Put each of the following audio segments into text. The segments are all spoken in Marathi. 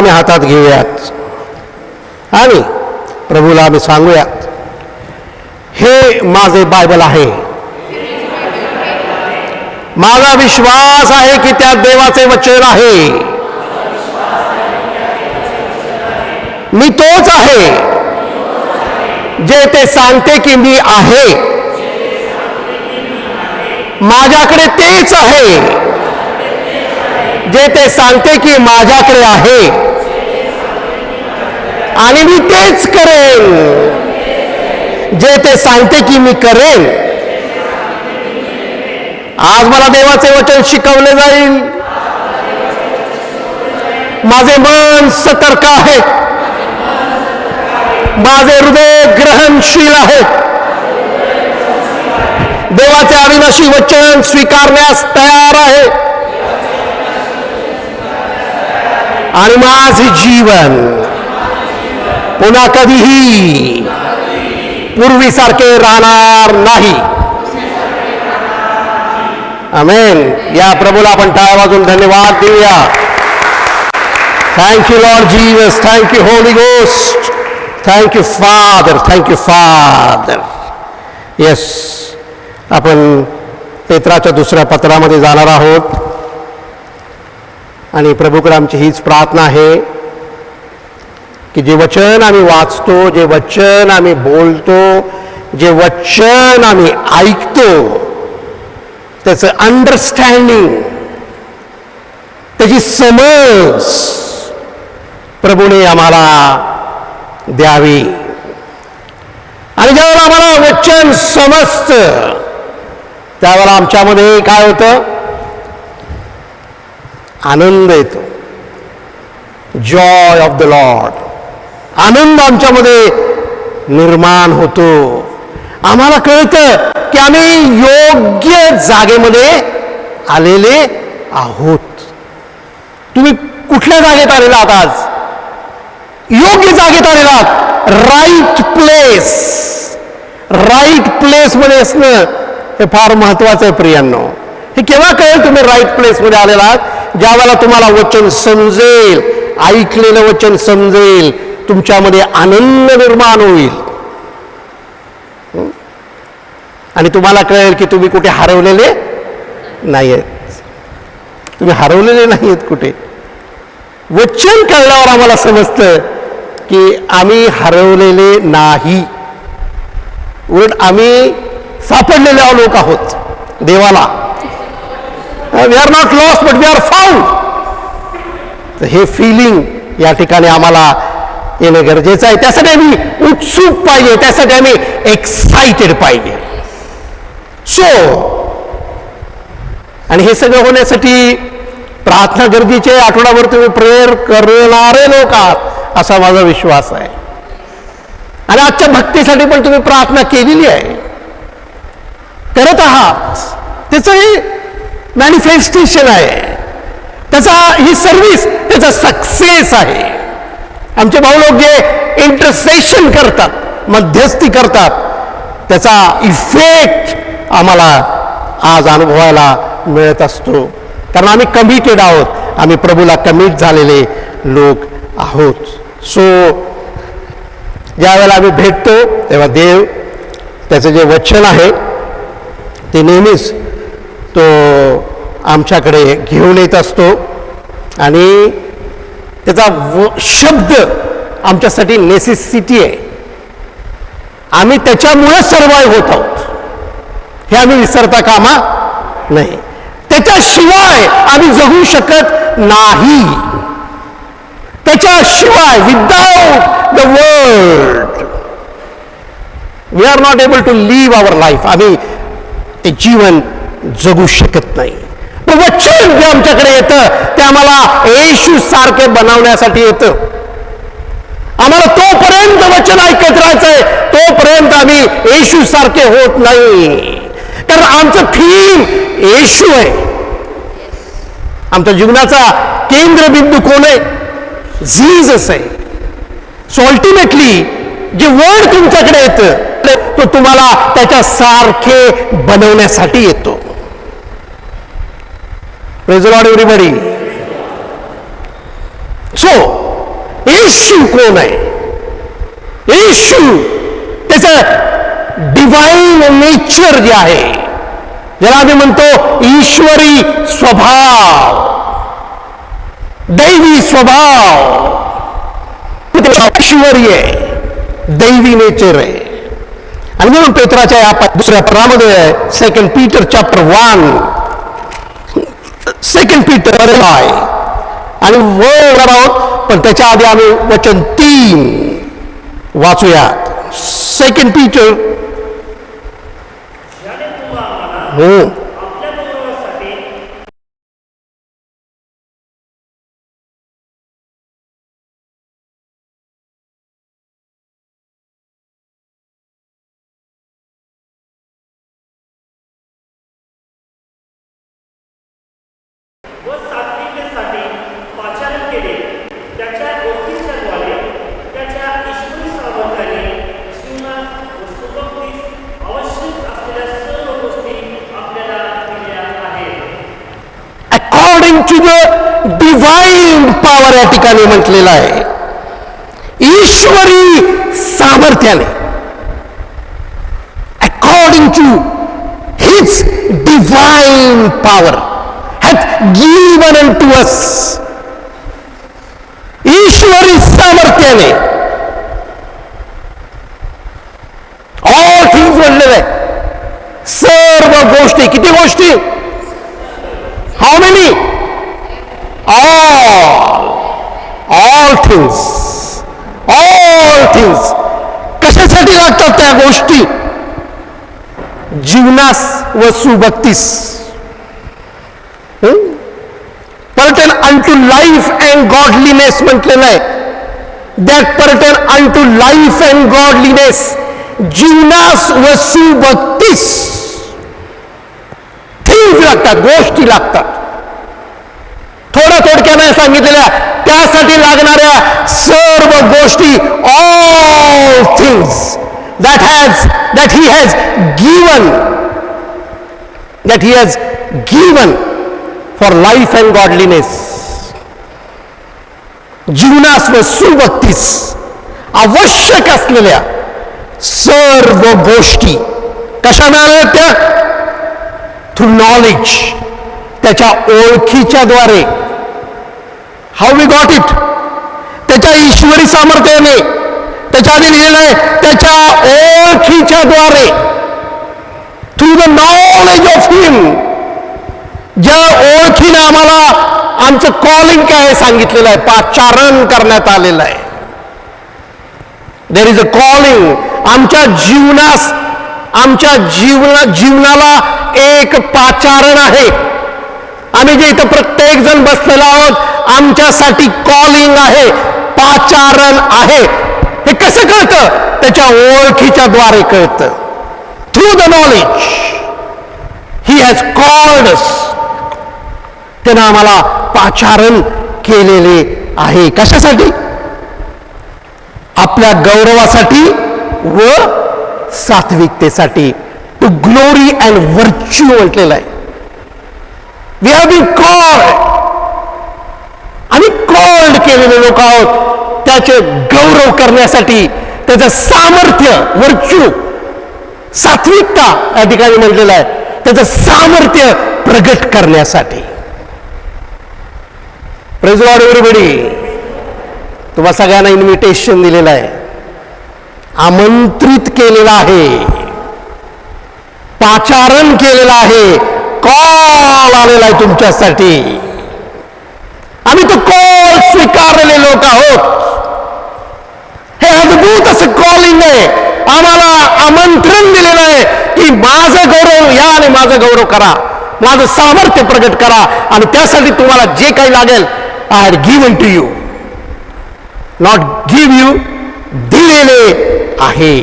आम्ही हातात घेऊयात आणि प्रभूला आम्ही सांगूयात, हे माझे बायबल आहे. माझा विश्वास आहे की त्यात देवाचे वचन आहे. मी तोच आहे जे ते सांगते की मी आहे. माझ्याकडे तेच आहे जे ते सांगते की माझ्याकडे आहे. आणि मी तेच करेन जे ते सांगते की मी करेन. आज मला देवाचे वचन शिकवले जाईल. माझे मन सतर्क आहे. माझे हृदय ग्रहणशील आहे. देवाचे अविनाशी वचन स्वीकारण्यास तयार आहे. आणि माझे जीवन पुन्हा कधीही पूर्वीसारखे राहणार नाही. आमेन. या प्रभूला आपण टाळ्या वाजून धन्यवाद देऊया. Thank you lord Jesus. Thank you holy ghost. Thank you father. Thank you father. Yes, आपण पेत्राच्या दुसऱ्या पत्रामध्ये जाणार आहोत आणि प्रभूकडे आमची हीच प्रार्थना आहे की जे वचन आम्ही वाचतो, जे वचन आम्ही बोलतो, जे वचन आम्ही ऐकतो, त्याचं अंडरस्टँडिंग, त्याची समज प्रभूने आम्हाला द्यावी. आणि ज्यावेळेला आम्हाला वचन समजतं त्यावेळेला आमच्यामध्ये काय होतं? आनंद येतो. Joy of the lord. आनंद आमच्यामध्ये निर्माण होतो. आम्हाला कळतं की आम्ही योग्य जागेमध्ये आलेले आहोत. तुम्ही कुठल्या जागेत आलेला आहात? आज योग्य जागेत आलेला आहात. Right place. राईट प्लेस मध्ये असणं हे फार महत्वाचं आहे प्रियांनो. हे केव्हा कळेल तुम्ही राईट प्लेस मध्ये आलेला आहात? ज्या वेळेला तुम्हाला वचन समजेल, ऐकलेलं वचन समजेल, तुमच्यामध्ये आनंद निर्माण होईल आणि तुम्हाला कळेल की तुम्ही कुठे हरवलेले नाही आहेत. तुम्ही हरवलेले नाही आहेत कुठे. वचन कळल्यावर आम्हाला समजतं की आम्ही हरवलेले नाही, उलट आम्ही सापडलेले लोक आहोत देवाला. We are not lost but we are found. हे फिलिंग या ठिकाणी आम्हाला येणं गरजेचं आहे. त्यासाठी आम्ही उत्सुक पाहिजे, त्यासाठी आम्ही एक्साइटेड पाहिजे. सो आणि हे सगळं होण्यासाठी प्रार्थना गरजेची आहे. आठवडाभर तुम्ही प्रेयर करणारे लोक आहात असा माझा विश्वास आहे. आणि आजच्या भक्तीसाठी पण तुम्ही प्रार्थना केलेली आहे, करत आहात. त्याचं हे मॅनिफेस्टेशन आहे, त्याचा ही सर्व्हिस, त्याचा सक्सेस आहे. आमचे भाऊ लोक जे इंटरसेशन करतात, मध्यस्थी करतात, त्याचा इफेक्ट आम्हाला आज अनुभवायला मिळत असतो. कारण आम्ही कमिटेड आहोत. आम्ही प्रभूला कमिट झालेले लोक आहोत. सो ज्या वेळेला आम्ही भेटतो तेव्हा देव त्याचं जे वचन आहे ते नेहमीच तो आमच्याकडे घेऊन येत असतो आणि त्याचा शब्द आमच्यासाठी नेसेसिटी आहे. आम्ही त्याच्यामुळे सर्वाइव्ह होत आहोत हे आम्ही विसरता कामा नाही. त्याच्याशिवाय आम्ही जगू शकत नाही. त्याच्याशिवाय without the word we are not able to live our life. आम्ही ते जीवन जगू शकत नाही. वचन जे आमच्याकडे येतं ते आम्हाला येशू सारखे बनवण्यासाठी येतं. आम्हाला तोपर्यंत वचन ऐकत राहायचंय तोपर्यंत आम्ही येशू सारखे होत नाही. कारण आमचं थीम येशू आहे. आमच्या जीवनाचा केंद्रबिंदू कोण आहे? जीसस आहे. सो अल्टिमेटली जे वर्ड तुमच्याकडे येतं तो तुम्हाला त्याच्या सारखे बनवण्यासाठी येतो. Praise the lord everybody. So Yeshu कोण आहे? येशू त्याचं डिवाइन नेचर जे आहे, ज्याला आम्ही म्हणतो ईश्वरी स्वभाव, दैवी स्वभाव, ईश्वरी आहे, दैवी नेचर आहे. आणि म्हणून पेत्राच्या या दुसऱ्या पत्रामध्ये आहे, 2 Peter chapter 1, 2 Peter आहे आणि वर आहोत, पण त्याच्या आधी आम्ही वचन 3 वाचूयात. 2 Peter व सात्विकतेसाठी पाचारण केले, त्याच्या ओळखीच्याद्वारे त्याच्या ईश्वरी सामर्थ्याने जीवनात व सुबत्तीस आवश्यक असलेल्या सर्व गोष्टी आपल्याला दिल्या आहेत. According to the divine power या ठिकाणी म्हटलेलं आहे, ईश्वरी सामर्थ्याने, according to his divine power hath given unto us. ईश्वरी सामर्थ्याने ऑल थिंग्स म्हणलेलं आहे, सर्व गोष्टी. किती गोष्टी? How many? All things. All things कशासाठी लागतात त्या गोष्टी? जीवनास व सुबत्तीस, pertain unto life and godliness म्हटलेलं आहे. That pertain unto life and godliness, जीवनास व सुबत्तीस थिंग्स लागतात, गोष्टी लागतात. थोडक्याने सांगितलेल्या त्यासाठी लागणाऱ्या सर्व गोष्टी, all things that he has given for life and godliness. जीवनास व सुबत्तीस आवश्यक असलेल्या सर्व गोष्टी कशा मिळाल्या? त्या थ्रू नॉलेज, त्याच्या ओळखीच्या द्वारे. How we got it? त्याच्या ईश्वरी सामर्थ्याने. त्याच्या आधी लिहिलेलं आहे त्याच्या ओळखीच्या द्वारे, थ्रू द नॉलेज ऑफ हिम. ज्या ओळखीने आम्हाला आमचं कॉलिंग काय सांगितलेलं आहे, पाचारण करण्यात आलेलं आहे. There is a calling. आमच्या जीवनास, आमच्या जीवनाला एक पाचारण आहे. आम्ही जे इथं प्रत्येक जण बसलेलो आहोत, आमच्यासाठी कॉलिंग आहे, पाचारण आहे. हे कसं कळतं? त्याच्या ओळखीच्या द्वारे कळतं. Through the knowledge he has called us. त्यानं आम्हाला पाचारण केलेले आहे. कशासाठी? आपल्या गौरवासाठी व सात्विकतेसाठी. टू ग्लोरी अँड व्हर्च्यू म्हटलेलं आहे. We have been called. आम्ही कॉल्ड केलेले लोक आहोत त्याचे गौरव करण्यासाठी, त्याचं सामर्थ्य, व्हर्च्यू, सात्विकता या ठिकाणी म्हटलेलं आहे, त्याचं सामर्थ्य प्रगट करण्यासाठी. Praise Lord everybody. तुम्हा सगळ्यांना इन्व्हिटेशन दिलेलं आहे, आमंत्रित केलेलं आहे, पाचारण केलेलं आहे, कॉल आलेला आहे तुमच्यासाठी. आम्ही तो कॉल स्वीकारलेले लोक आहोत. हे अद्भुत असं कॉलिंग आहे. आम्हाला आमंत्रण दिलेलं आहे की माझं गौरव या आणि माझं गौरव करा, माझं सामर्थ्य प्रगट करा, आणि त्यासाठी तुम्हाला जे काही लागेल I had given to you. Not give you, दिलेले आहे.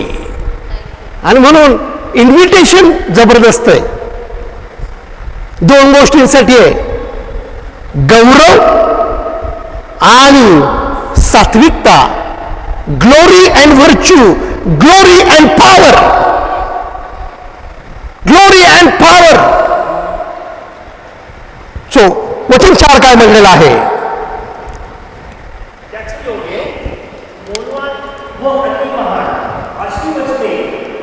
आणि म्हणून इन्व्हिटेशन जबरदस्त आहे. दोन गोष्टींसाठी आहे, गौरव आणि सात्विकता. Glory and virtue, glory and power, glory and power. So वचन 4 काय म्हणलेलं आहे? त्याची योगे व अतिमहान अशी वचने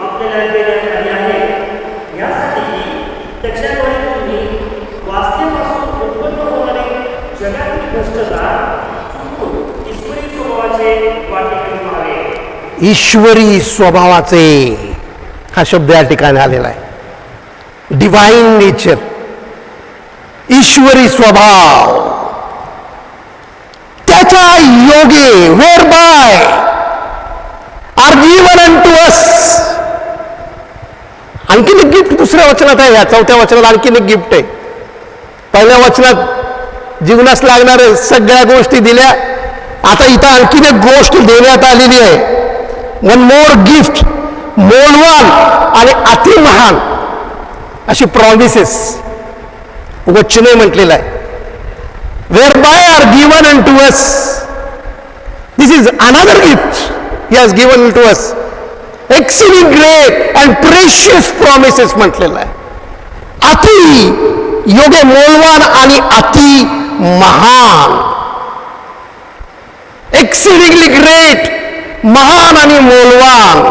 आपल्याला देण्यात आली आहेत, यासाठी की त्याच्याद्वारे तुम्ही वासनेपासून उत्पन्न होणारे जगातील भ्रष्टाचार चुकून ईश्वरी स्वभावाचे वाटेकरी व्हावे. ईश्वरी स्वभावाचे हा शब्द या ठिकाणी आलेला आहे. डिवाइन नेचर, ईश्वरी स्वभाव, त्याच्या योगे where bye are given unto us. आणखीन एक गिफ्ट दुसऱ्या वचनात आहे, या चौथ्या वचनात आणखीन एक गिफ्ट आहे. पहिल्या वचनात जीवनास लागणाऱ्या सगळ्या गोष्टी दिल्या, आता इथं आणखीन एक गोष्ट देण्यात आलेली आहे. वन मोर गिफ्ट, मोलवान आणि अतिमहान अशी प्रॉमिसेस वचने म्हटलेलं आहे. Wear bye are given unto us, this is another gift he has given to us, exceeding great and precious promises म्हटलेलं आहे. अति योगे मोलवान आणि अति महान, एक्सिलिंगली ग्रेट, महान आणि मोलवान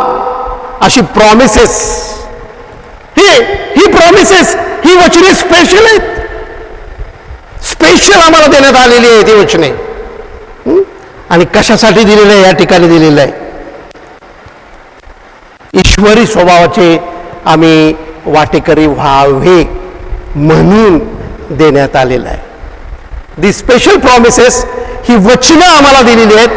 अशी प्रॉमिसेस. ही प्रॉमिसेस, ही वचने स्पेशल आहेत. स्पेशल आम्हाला देण्यात आलेली आहे ती वचने. आणि कशासाठी दिलेलं आहे? या ठिकाणी दिलेलं आहे ईश्वरी स्वभावाचे आम्ही वाटेकरी व्हावे म्हणून देण्यात आलेलं आहे. दी स्पेशल प्रॉमिसेस, ही वचनं आम्हाला दिलेली आहेत,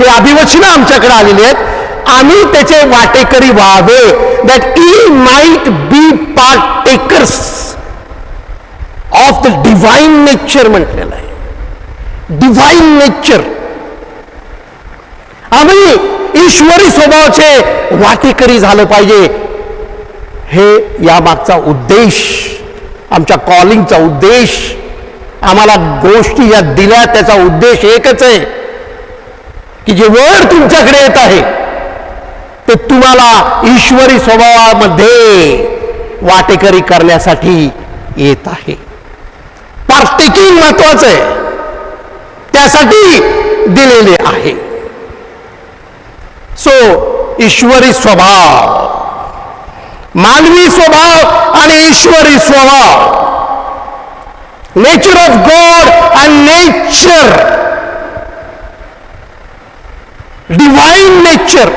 हे अभिवचनं आमच्याकडे आलेली आहेत. आम्ही त्याचे वाटेकरी व्हावे, that E might be partakers of the divine nature म्हटलेलं आहे. डिवाइन नेचर, आम्ही ईश्वरी स्वभावाचे वाटेकरी झालं पाहिजे. हे यामागचा उद्देश, आमच्या कॉलिंगचा उद्देश. आम्हाला गोष्टी या दिल्या, त्याचा उद्देश एकच आहे की जे वर्ड तुमच्याकडे येत आहे ते तुम्हाला ईश्वरी स्वभावामध्ये वाटेकरी करण्यासाठी येत आहे. पार्टेकिंग महत्वाचं आहे, त्यासाठी दिलेले आहे. सो ईश्वरी स्वभाव, मानवी स्वभाव आणि ईश्वरी स्वभाव, nature of God and nature, divine nature.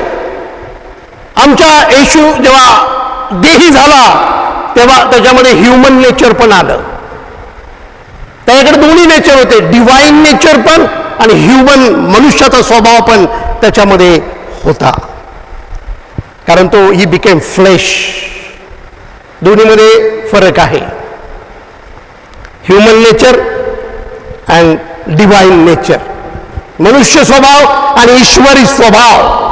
आमच्या येशू जेव्हा देही झाला तेव्हा त्याच्यामध्ये ह्युमन नेचर पण आलं. त्याच्याकडे दोन्ही नेचर होते, डिवाइन नेचर पण आणि ह्युमन मनुष्याचा स्वभाव पण त्याच्यामध्ये होता, कारण तो ही बिकेम फ्लेश. दोन्हीमध्ये फरक आहे, human nature and divine nature, मनुष्य स्वभाव आणि ईश्वरी स्वभाव.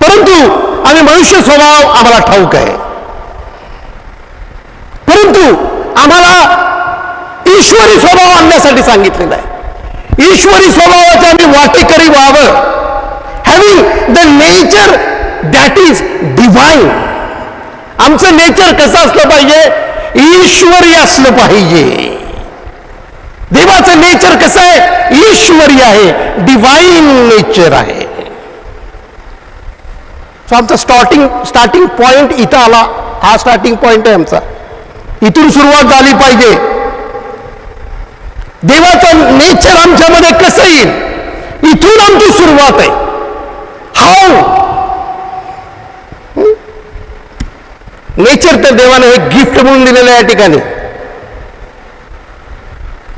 परंतु आम्ही मनुष्य स्वभाव आम्हाला ठाऊक आहे, परंतु आम्हाला ईश्वरी स्वभाव आणण्यासाठी सांगितलेला आहे. ईश्वरी स्वभावाचे आम्ही वाटेकरी व्हावं, having the nature that is divine. आमचं नेचर कसं असलं पाहिजे? ईश्वरी असलं पाहिजे. देवाचं नेचर कसं आहे? ईश्वरी आहे, डिवाइन नेचर आहे. सो आमचा स्टार्टिंग पॉइंट इथं आला. हा स्टार्टिंग पॉइंट आहे आमचा. इथून सुरुवात झाली पाहिजे. देवाचं नेचर आमच्यामध्ये कसं येईल, इथून आमची सुरुवात आहे. हाऊ नेचर तर देवाने हे गिफ्ट म्हणून दिलेलं आहे. या ठिकाणी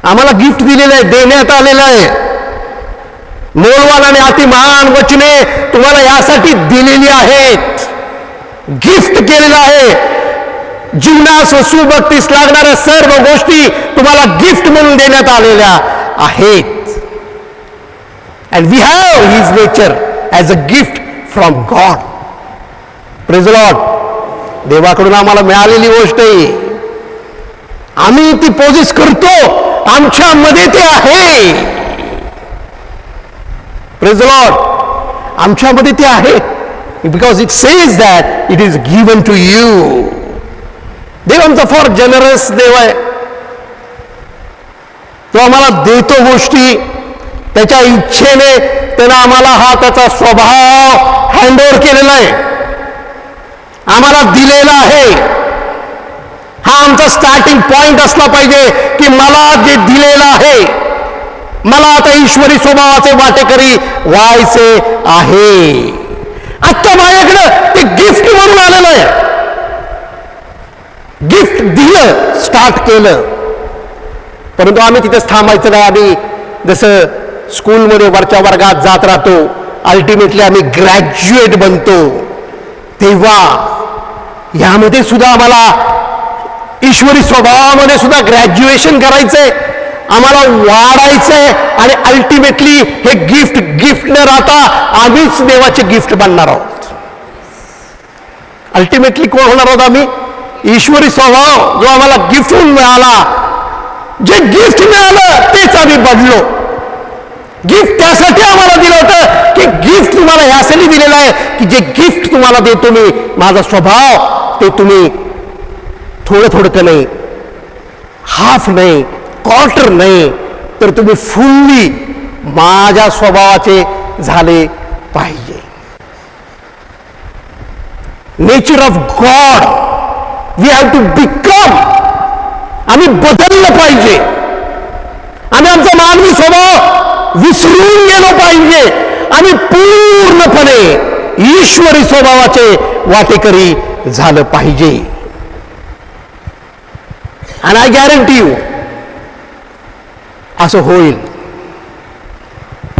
आम्हाला गिफ्ट दिलेलं आहे, देण्यात आलेलं आहे. मोलवान आणि अतिमहान वचने तुम्हाला यासाठी दिलेली आहेत, गिफ्ट केलेलं आहे. जीवनास सुबत्तीस लागणाऱ्या सर्व गोष्टी तुम्हाला गिफ्ट म्हणून देण्यात आलेल्या आहेत. And we have his nature as a gift from God. Praise the lord. देवाकडून आम्हाला मिळालेली गोष्ट आहे, आम्ही ती पोजेस करतो, आमच्यामध्ये ते आहे. Praise the lord. आमच्यामध्ये ते आहे, because it says that it is given to you. देव आमचा फॉर जनरस देव आहे. तो आम्हाला देतो गोष्टी, त्याच्या इच्छेने त्यानं आम्हाला हा त्याचा स्वभाव हँडओव्हर केलेला आहे, आम्हाला दिलेला आहे. हा आमचा स्टार्टिंग पॉइंट असला पाहिजे की मला जे दिलेलं आहे, मला आता ईश्वरी स्वभावाचे वाटेकरी व्हायचे आहे. आता माझ्याकडे ते गिफ्ट म्हणून आलेलं आहे, गिफ्ट दिलं, स्टार्ट केलं. परंतु आम्ही तिथेच थांबायचं नाही. आम्ही जसं स्कूलमध्ये वरच्या वर्गात जात राहतो, अल्टिमेटली आम्ही ग्रॅज्युएट बनतो. तेव्हा यामध्ये सुद्धा आम्हाला ईश्वरी स्वभावामध्ये सुद्धा ग्रॅज्युएशन करायचंय, आम्हाला वाढायचंय आणि अल्टिमेटली हे गिफ्ट न राहता आम्हीच देवाचे गिफ्ट बनणार आहोत. अल्टिमेटली कोण होणार आहोत आम्ही? ईश्वरी स्वभाव जो आम्हाला गिफ्ट म्हणून मिळाला, जे गिफ्ट मिळालं तेच आम्ही बनलो. गिफ्ट त्यासाठी आम्हाला दिलं होतं की गिफ्ट तुम्हाला ह्यासाठी दिलेलं आहे की जे गिफ्ट तुम्हाला देतो मी, माझा स्वभाव, ते तुम्ही थोडं थोडं नाही, हाफ नाही, क्वार्टर नाही, तर तुम्ही फुल्ली माझ्या स्वभावाचे झाले पाहिजे. Nature of God we have to become. आम्ही बदललं पाहिजे. आम्ही आमचा मानवी स्वभाव विसरून गेलो पाहिजे आणि पूर्णपणे ईश्वरी स्वभावाचे वाटेकरी झालं पाहिजे. आणि आय गॅरंटी यू असं होईल.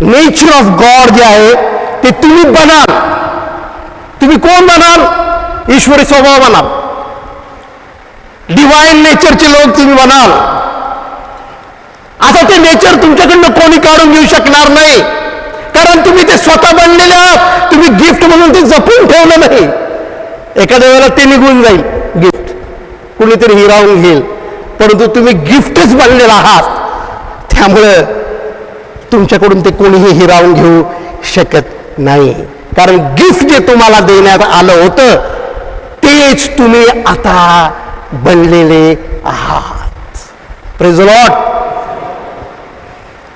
नेचर ऑफ गॉड जे आहे ते तुम्ही बनाल. तुम्ही कोण बनाल? ईश्वरी स्वभाव बनाल. डिवाइन नेचरचे लोक तुम्ही बनाल. आता ते नेचर तुमच्याकडनं कोणी काढून घेऊ शकणार नाही, कारण तुम्ही ते स्वतः बनलेले आहात. तुम्ही गिफ्ट म्हणून ते जपून ठेवलं नाही. एखाद्या वेळेला ते निघून जाईल गिफ्ट, कुणीतरी हिरावून घेईल, परंतु तुम्ही गिफ्टच बनलेला आहात. त्यामुळं तुमच्याकडून ते कोणीही हिरावून घेऊ शकत नाही, कारण गिफ्ट जे तुम्हाला देण्यात आलं होतं तेच तुम्ही आता बनलेले आहात. Praise the Lord.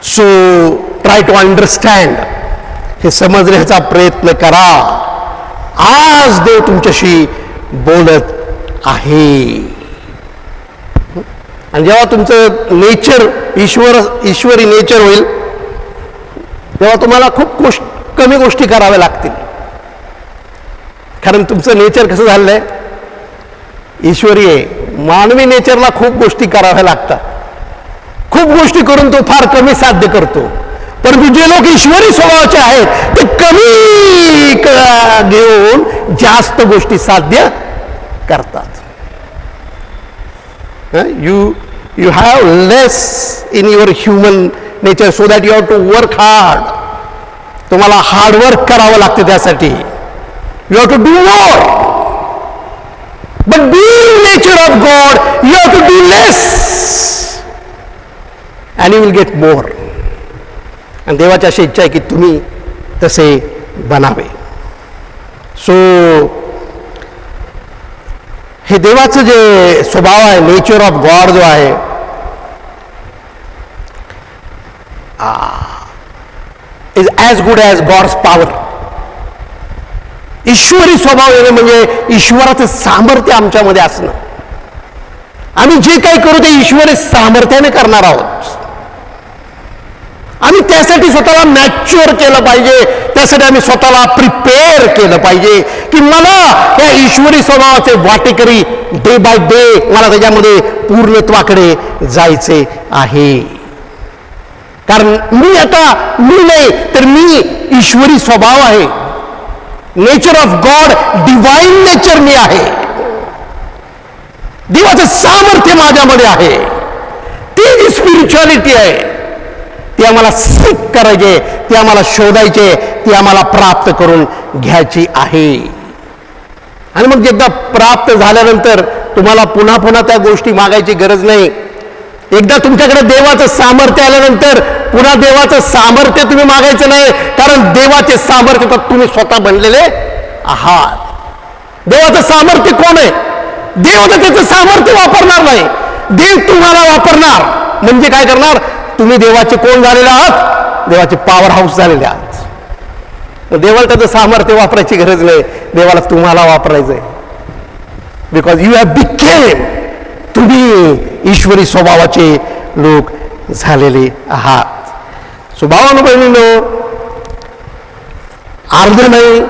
So try to understand. हे समजण्याचा प्रयत्न करा. आज देव तुमच्याशी बोलत आहे. आणि जेव्हा तुमचं नेचर ईश्वरी नेचर होईल तेव्हा तुम्हाला खूप कमी गोष्टी कराव्या लागतील, कारण तुमचं नेचर कसं झालंय? ईश्वरी आहे. मानवी नेचरला खूप गोष्टी कराव्या लागतात. खूप गोष्टी करून तो फार कमी साध्य करतो. परंतु जे लोक ईश्वरी स्वभावाचे आहेत ते कमी घेऊन जास्त गोष्टी साध्य करतात. You have less in your human nature so that you have to work hard. तुम्हाला हार्डवर्क करावं लागतं त्यासाठी. You have to do more. But being nature of God, you have to do less. And you will get more. आणि देवाची अशी इच्छा आहे की तुम्ही तसे बनावे. सो हे देवाचं जे स्वभाव आहे, नेचर ऑफ गॉड जो आहे, is as good as God's power. ईश्वरी स्वभाव येणं म्हणजे ईश्वराचं सामर्थ्य आमच्यामध्ये असणं. आम्ही जे काही करू ते ईश्वरी सामर्थ्याने करणार आहोत. आम्ही त्यासाठी स्वतःला मॅच्युअर केलं पाहिजे. त्यासाठी आम्ही स्वतःला प्रिपेअर केलं पाहिजे की मला या ईश्वरी स्वभावाचे वाटेकरी डे बाय डे मला त्याच्यामध्ये पूर्णत्वाकडे जायचे आहे. कारण मी नाही तर मी ईश्वरी स्वभाव आहे. Nature of God, divine nature मी आहे. देवाचं सामर्थ्य माझ्यामध्ये आहे. ती जी स्पिरिच्युअलिटी आहे ती आम्हाला सीक करायचे, ती आम्हाला शोधायचे, ती आम्हाला प्राप्त करून घ्यायची आहे. आणि मग एकदा प्राप्त झाल्यानंतर तुम्हाला पुन्हा पुन्हा त्या गोष्टी मागायची गरज नाही. एकदा तुमच्याकडे देवाचं सामर्थ्य आल्यानंतर पुन्हा देवाचं सामर्थ्य तुम्ही मागायचं नाही, कारण देवाचे सामर्थ्य तर तुम्ही स्वतः बनलेले आहात. देवाचं सामर्थ्य कोण आहे? देव तर त्याचं सामर्थ्य वापरणार नाही. देव तुम्हाला वापरणार. म्हणजे काय करणार? तुम्ही देवाचे कोण झालेले आहात? देवाचे पॉवर हाऊस झालेले आहात. देवाला त्याचं सामर्थ्य वापरायची गरज नाही, देवाला तुम्हाला वापरायचंय. बिकॉज यू हॅव बिकेम, तुम्ही ईश्वरी स्वभावाचे लोक झालेले आहात. स्वभावानं बहिणीनो, अर्ध नाही,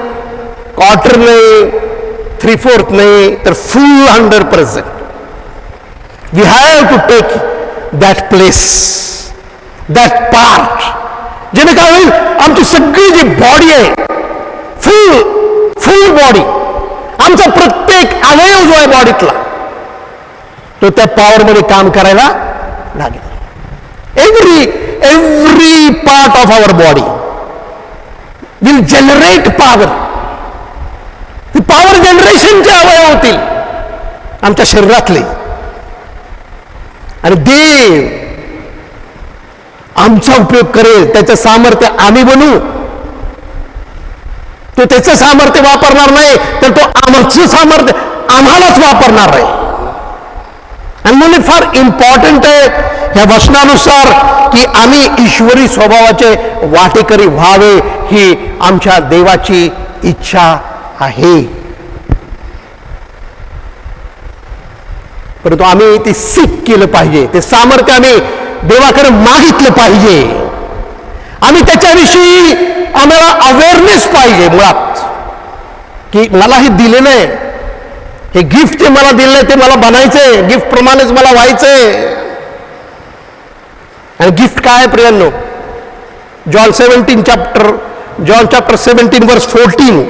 क्वार्टर नाही, 3/4 नाही, तर full 100%. We have to take that place, that part, जेणे काय होईल, आमची सगळी जी बॉडी आहे, फुल बॉडी, आमचा प्रत्येक अवयव जो आहे बॉडीतला, तो त्या पॉवरमध्ये काम करायला लागेल. Every part of our body will generate power. ती पॉवर जनरेशनचे अवयव होतील आमच्या शरीरातले, आणि देव आमचा उपयोग करेल, त्याचं सामर्थ्य आम्ही बनू. तो त्याचं सामर्थ्य वापरणार नाही, तर तो आमचं सामर्थ्य आम्हालाच वापरणार आहे. आणि म्हणून फार इम्पॉर्टंट आहे ह्या वचनानुसार की आम्ही ईश्वरी स्वभावाचे वाटेकरी व्हावे, ही आमच्या देवाची इच्छा आहे. परंतु आम्ही ते सीक केलं पाहिजे, ते सामर्थ्य आम्ही देवाकडे मागितलं पाहिजे. आम्ही त्याच्याविषयी आम्हाला अवेअरनेस पाहिजे मुळात, की मला हे दिले नाही, हे गिफ्ट जे मला दिले ते मला बनायचंय, गिफ्ट प्रमाणेच मला व्हायचंय. आणि गिफ्ट काय आहे प्रियांनो? जॉन चॅप्टर 17 वर्स 14,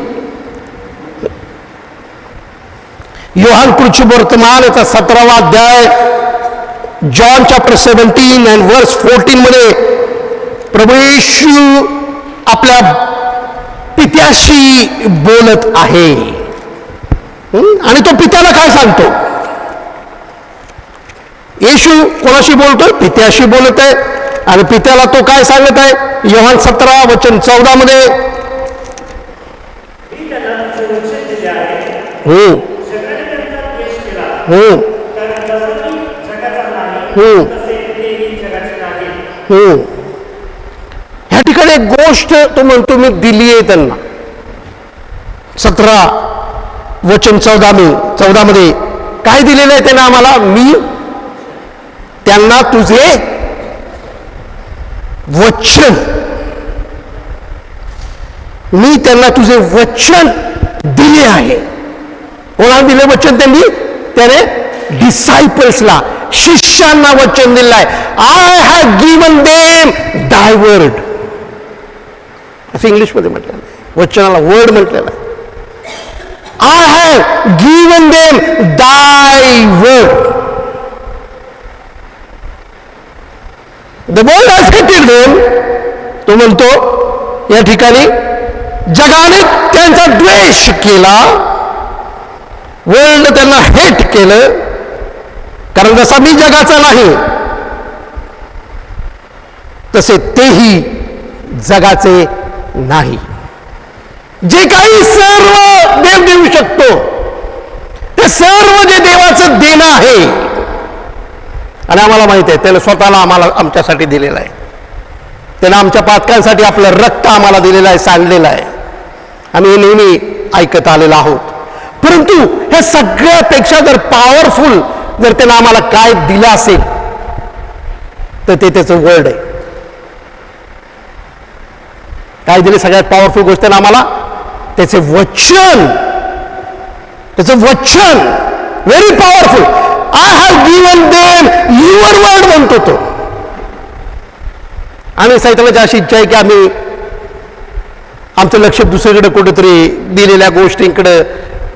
योहान कृषी वर्तमान याचा 17वा अध्याय, जॉन चॅप्टर 17 अँड वर्स 14 मध्ये प्रभू येशू आपल्या पित्याशी बोलत आहे. आणि तो पित्याला काय सांगतो? येशू कोणाशी बोलतोय? पित्याशी बोलत आहे. आणि पित्याला तो काय सांगत आहे? योहान 17 वचन 14 मध्ये, ह्या ठिकाणी एक गोष्ट तो म्हणतो मी दिली आहे त्यांना. 17 वचन 14 मध्ये काय दिलेलं आहे त्यांना आम्हाला? मी त्यांना तुझे वचन, मी त्यांना तुझे वचन दिले आहे. कोणाला दिले वचन? त्याने डिसायपल्सला, शिष्यांना वचन दिलं आहे. आय हॅव गिवन देम दाय वर्ड, असं इंग्लिशमध्ये म्हटलेलं आहे. वचनाला वर्ड म्हटलेलं आहे. आय हॅव गिवन देम दाय वर्ड. द वर्ल्ड हॅज हेटेड देम. तो म्हणतो या ठिकाणी जगाने त्यांचा द्वेष केला, वर्ल्ड त्यांना हेट केलं, कारण जसा मी जगाचा नाही तसे तेही जगाचे नाही. जे काही सर्व देव देऊ शकतो ते सर्व जे देवाचं देणं आहे, आणि आम्हाला माहित आहे त्याने स्वतःला आमच्यासाठी दिलेलं आहे. त्याने आमच्या पातकांसाठी आपलं रक्त आम्हाला दिलेलं आहे, सांडलेलं आहे. आम्ही हे नेहमी ऐकत आलेलो आहोत. परंतु हे सगळ्यापेक्षा जर पॉवरफुल जर त्यानं आम्हाला काय दिलं असेल तर ते त्याचं वर्ड आहे. काय दिले सगळ्यात पॉवरफुल गोष्ट त्यानं आम्हाला? त्याचे वचन. त्याचं वचन very powerful. I have given them your word म्हणतो तो. आम्ही सैतानाची अशी इच्छा आहे की आम्ही आमचं लक्ष दुसरीकडे कुठेतरी दिलेल्या गोष्टींकडे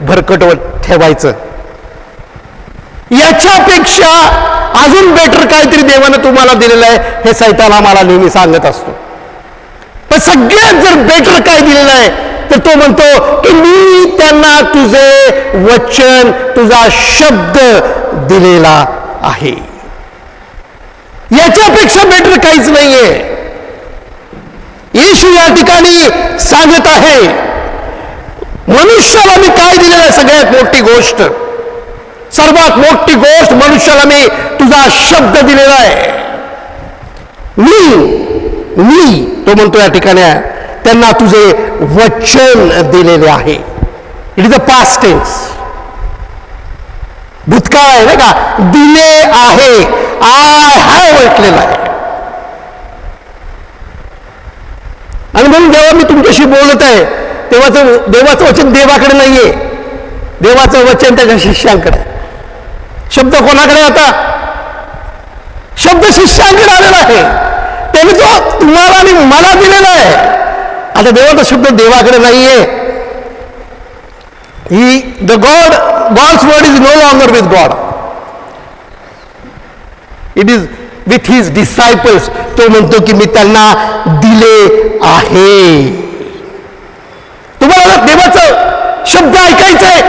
भरकटवत ठेवायचं. याच्यापेक्षा अजून बेटर काहीतरी देवानं तुम्हाला दिलेलं आहे हे सैतान आम्हाला नेहमी सांगत असतो. पण सगळ्यात जर बेटर काय दिलेलं आहे तर तो म्हणतो की मी त्यांना तुझे वचन, तुझा शब्द दिलेला आहे. याच्यापेक्षा बेटर काहीच नाहीये. येशू या ठिकाणी सांगत आहे मनुष्याला मी काय दिलेलं आहे? सगळ्यात मोठी गोष्ट, सर्वात मोठी गोष्ट मनुष्याला मी तुझा शब्द दिलेला आहे. मी तो म्हणतो या ठिकाणी त्यांना तुझे वचन दिलेले आहे. It is a past tense. भूतकाळ आहे नाही का, दिले आहे, आय हॅव म्हटलेलं आहे. आणि म्हणून जेव्हा मी तुमच्याशी बोलत आहे तेव्हा देवाचं वचन देवाकडे नाहीये, देवाचं वचन त्याच्या शिष्यांकडे. शब्द कोणाकडे आता? शब्द शिष्यांकडे आलेला आहे. त्याने तो तुम्हाला आणि मला दिलेला आहे. आता देवाचा शब्द देवाकडे नाहीये. God's word is no longer with God. It is with his disciples. तो म्हणतो की मी त्यांना दिले आहे. तुम्हाला देवाचा शब्द ऐकायचा आहे,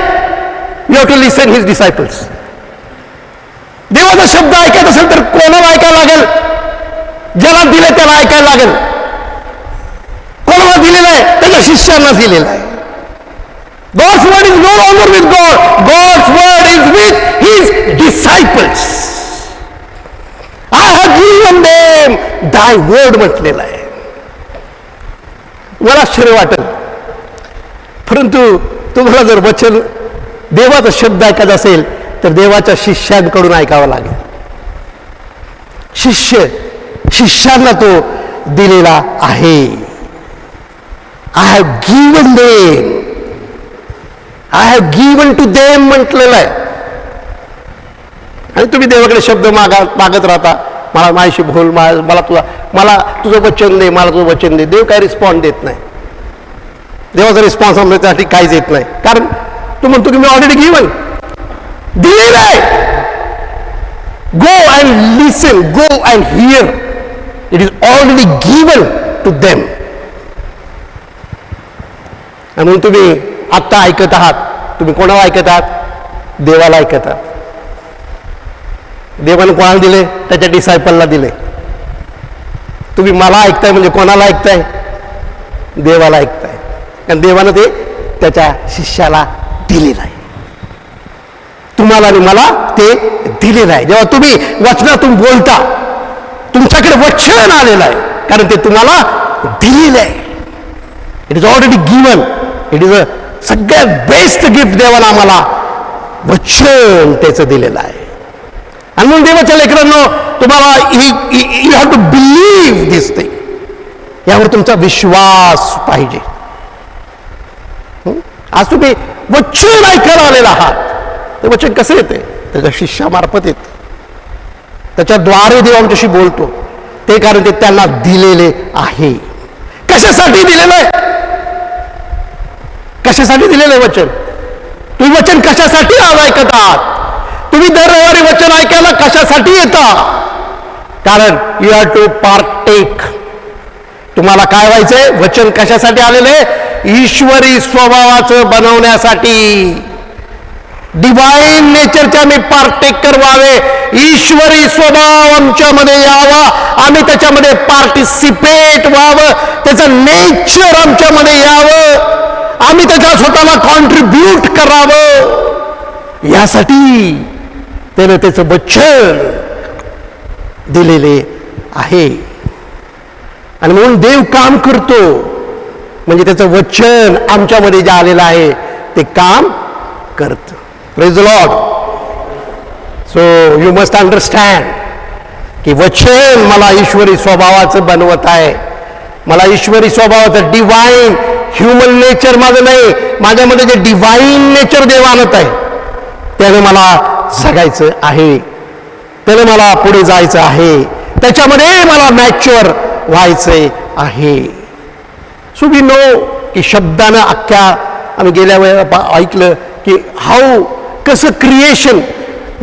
you have to listen his disciples. देवाचा शब्द ऐकायचा असेल तर कोणाला ऐकायला लागेल? ज्याला दिले त्याला ऐकायला लागेल. कोणाला दिलेलं आहे? त्याच्या शिष्यांना दिलेलं आहे. God's word is no longer with God. God's word is with his disciples. I have given them thy word म्हटलेलं आहे. मला आश्चर्य वाटेल, परंतु तुम्हाला जर वचन देवाचा शब्द ऐकायचा असेल तर देवाच्या शिष्यांकडून ऐकावं लागेल. शिष्यांना तो दिलेला आहे. I have given them, I have given to them म्हटलेलं आहे. आणि तुम्ही देवाकडे शब्द मागत राहता, मला माझ्याशी बोल, मला तुझं वचन दे, मला तुझं वचन दे. देव काही रिस्पॉन्स देत नाही. देवाचा रिस्पॉन्स आमच्यासाठी काहीच येत नाही, कारण तू म्हणतो की मी ऑलरेडी गिवन, दिलेलं आहे. Go and listen, go and hear, it is already given to them. आणि म्हणून तुम्ही आत्ता ऐकत आहात. तुम्ही कोणाला ऐकत आहात? देवाला ऐकत आहात. देवाने कोणाला दिले? त्याच्या डिसायपलला दिले. तुम्ही मला ऐकताय म्हणजे कोणाला ऐकताय? देवाला ऐकताय. कारण देवानं ते त्याच्या शिष्याला दिलेलं आहे. तुम्हाला आणि मला ते दिलेलं आहे. जेव्हा तुम्ही वचनातून बोलता, तुमच्याकडे वचन आलेलं आहे, कारण ते तुम्हाला दिलेलं आहे. It is already given. It is अ सगळ्यात बेस्ट गिफ्ट देवाला आम्हाला वचन त्याचं दिलेलं आहे. आणि म्हणून देवाच्या लेकरांनो, तुम्हाला you have to believe this thing. यावर तुमचा विश्वास पाहिजे. आज तुम्ही वचन ऐकायला आलेला आहात. ते वचन कसं येते? त्याच्या शिष्यामार्फत येते. त्याच्याद्वारे देव आमच्याशी बोलतो. ते कारण ते त्यांना दिलेले आहे. कशासाठी दिलेलं आहे? कशासाठी दिलेलं आहे वचन? तुम्ही वचन कशासाठी आज ऐकत आहात? तुम्ही दर रविवारी वचन ऐकायला कशासाठी येता? कारण यू हॅव टू पार्टेक. तुम्हाला काय व्हायचंय? वचन कशासाठी आलेलं आहे? ईश्वरी स्वभावाचं बनवण्यासाठी. डिवाइन नेचरच्या मी पार्टेकर व्हावे, ईश्वरी स्वभाव आमच्यामध्ये यावा, आम्ही त्याच्यामध्ये पार्टिसिपेट व्हावं, त्याचं नेचर आमच्यामध्ये यावं, आम्ही त्याच्या स्वतःला कॉन्ट्रीब्यूट करावं, यासाठी त्यानं त्याचं वचन दिलेले आहे. आणि म्हणून देव काम करतो म्हणजे त्याचं वचन आमच्यामध्ये जे आलेलं आहे ते काम करतं. Praise the Lord. So you must understand की वचन मला ईश्वरी स्वभावाचं बनवत आहे. मला ईश्वरी स्वभावाचं डिवाइन ह्युमन नेचर माझं नाही, माझ्यामध्ये जे डिवाइन नेचर देव आणत आहे त्याने मला जगायचं आहे, त्याने मला पुढे जायचं आहे, त्याच्यामध्ये मला मॅच्युअर व्हायचे आहे. सो वी नो की शब्दानं अख्ख्या आम्ही गेल्या वेळेला ऐकलं की हाऊ कसं क्रिएशन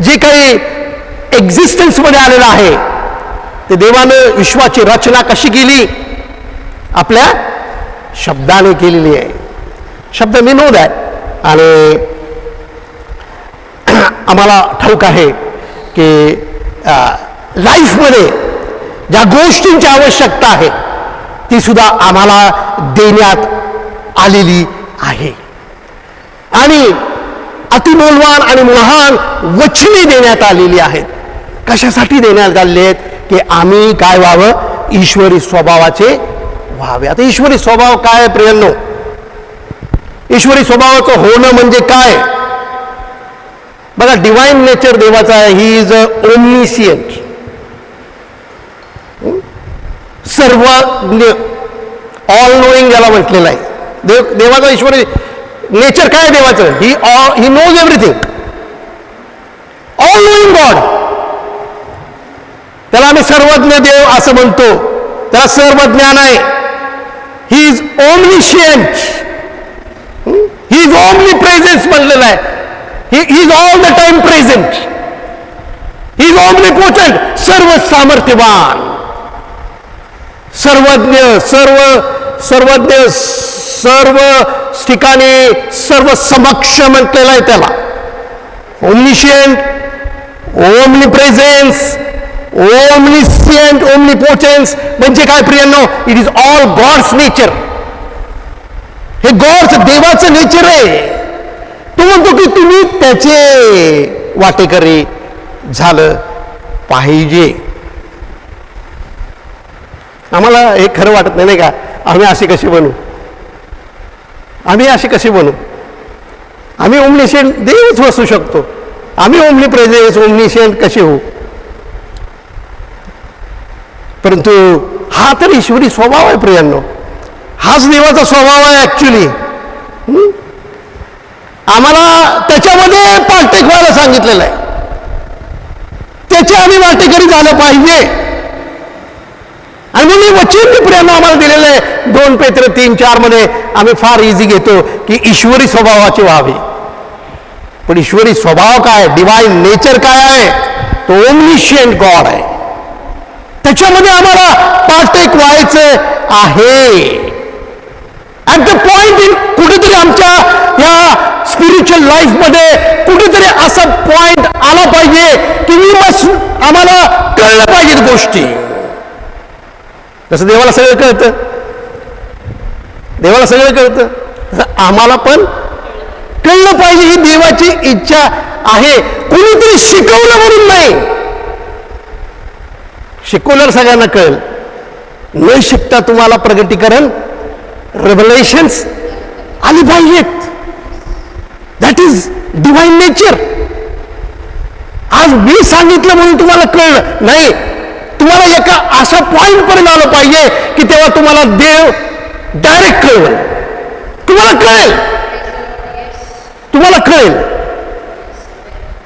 जे काही एक्झिस्टन्समध्ये आलेलं आहे ते देवानं विश्वाची रचना कशी केली? आपल्या शब्दाने केलेली आहे. शब्द वी नो दॅट. आणि आम्हाला ठाऊक आहे की लाईफमध्ये ज्या गोष्टींची आवश्यकता आहे ती सुद्धा आम्हाला देण्यात आलेली आहे. आणि अतिमौल्यवान आणि महान वचने देण्यात आलेली आहेत. कशासाठी देण्यात आलेली आहेत? की आम्ही काय व्हावं? ईश्वरी स्वभावाचे व्हावे. आता ईश्वरी स्वभाव काय आहे प्रियांनो? ईश्वरी स्वभावाचं होणं म्हणजे काय? बघा, डिवाइन नेचर देवाचा आहे. ही इज ओमनिशियंट, सर्वज्ञ, ऑल नोईंग याला म्हटलेलं आहे. देवाचा ईश्वरी नेचर काय देवाचं? He knows everything, all knowing God. त्याला आम्ही सर्वज्ञ देव असं म्हणतो. त्याला सर्व ज्ञान आहे. He is omniscient, he is omni presence म्हणलेलं आहे. He is all the time present, he is omnipotent, सर्व सामर्थ्यवान, सर्वज्ञ, सर्वज्ञ, सर्व ठिकाणी, सर्व समक्ष म्हटलेलं आहे त्याला. Omniscient, omni presence, omniscient, omnipotence म्हणजे काय प्रियांनो? It is all God's nature. हे गॉड्स, देवाचं नेचर आहे. तो म्हणतो की तुम्ही त्याचे वाटेकरी झालं पाहिजे. आम्हाला हे खरं वाटत नाही का? आम्ही असे कसे बनू? आम्ही असे कसे बनू? आम्ही ओमनिशियंट देवच असू शकतो. आम्ही ओमनी प्रेझेन्स, ओमनिशियंट कसे होऊ? परंतु हा तर ईश्वरी स्वभाव आहे प्रियांनो. हाच देवाचा स्वभाव आहे ऍक्च्युली. आम्हाला त्याच्यामध्ये पार्टेक व्हायला सांगितलेलं आहे. त्याचे आम्ही वाटेकरी झालं पाहिजे. आणि मी वचन प्रियांनो आम्हाला दिलेलं आहे. 2 पेत्र 3:4 मध्ये आम्ही फार इझी घेतो की ईश्वरी स्वभावाची व्हावी. पण ईश्वरी स्वभाव काय? डिवाइन नेचर काय आहे? तो ओमनिशियंट गॉड आहे. त्याच्यामध्ये आम्हाला पार्टेक व्हायचं आहे. ऍट द पॉइंट इन, कुठेतरी आमच्या या स्पिरिच्युअल लाईफ मध्ये कुठेतरी असा पॉइंट आला पाहिजे की आम्हाला कळलं पाहिजेत गोष्टी. तसं देवाला सगळं कळतं, देवाला सगळं कळतं, तसं आम्हाला पण कळलं पाहिजे. ही देवाची इच्छा आहे. कुणीतरी शिकवलं म्हणून नाही. शिकवल्यावर सगळ्यांना कळेल. न शिकता तुम्हाला प्रगटीकरण, रेव्हलेशन्स आली पाहिजेत. That is divine nature. आज मी सांगितलं म्हणून तुम्हाला कळलं नाही. तुम्हाला एका अशा पॉइंट पर्यंत आलं पाहिजे की तेव्हा तुम्हाला देव डायरेक्ट कळवेल. तुम्हाला कळेल, तुम्हाला कळेल.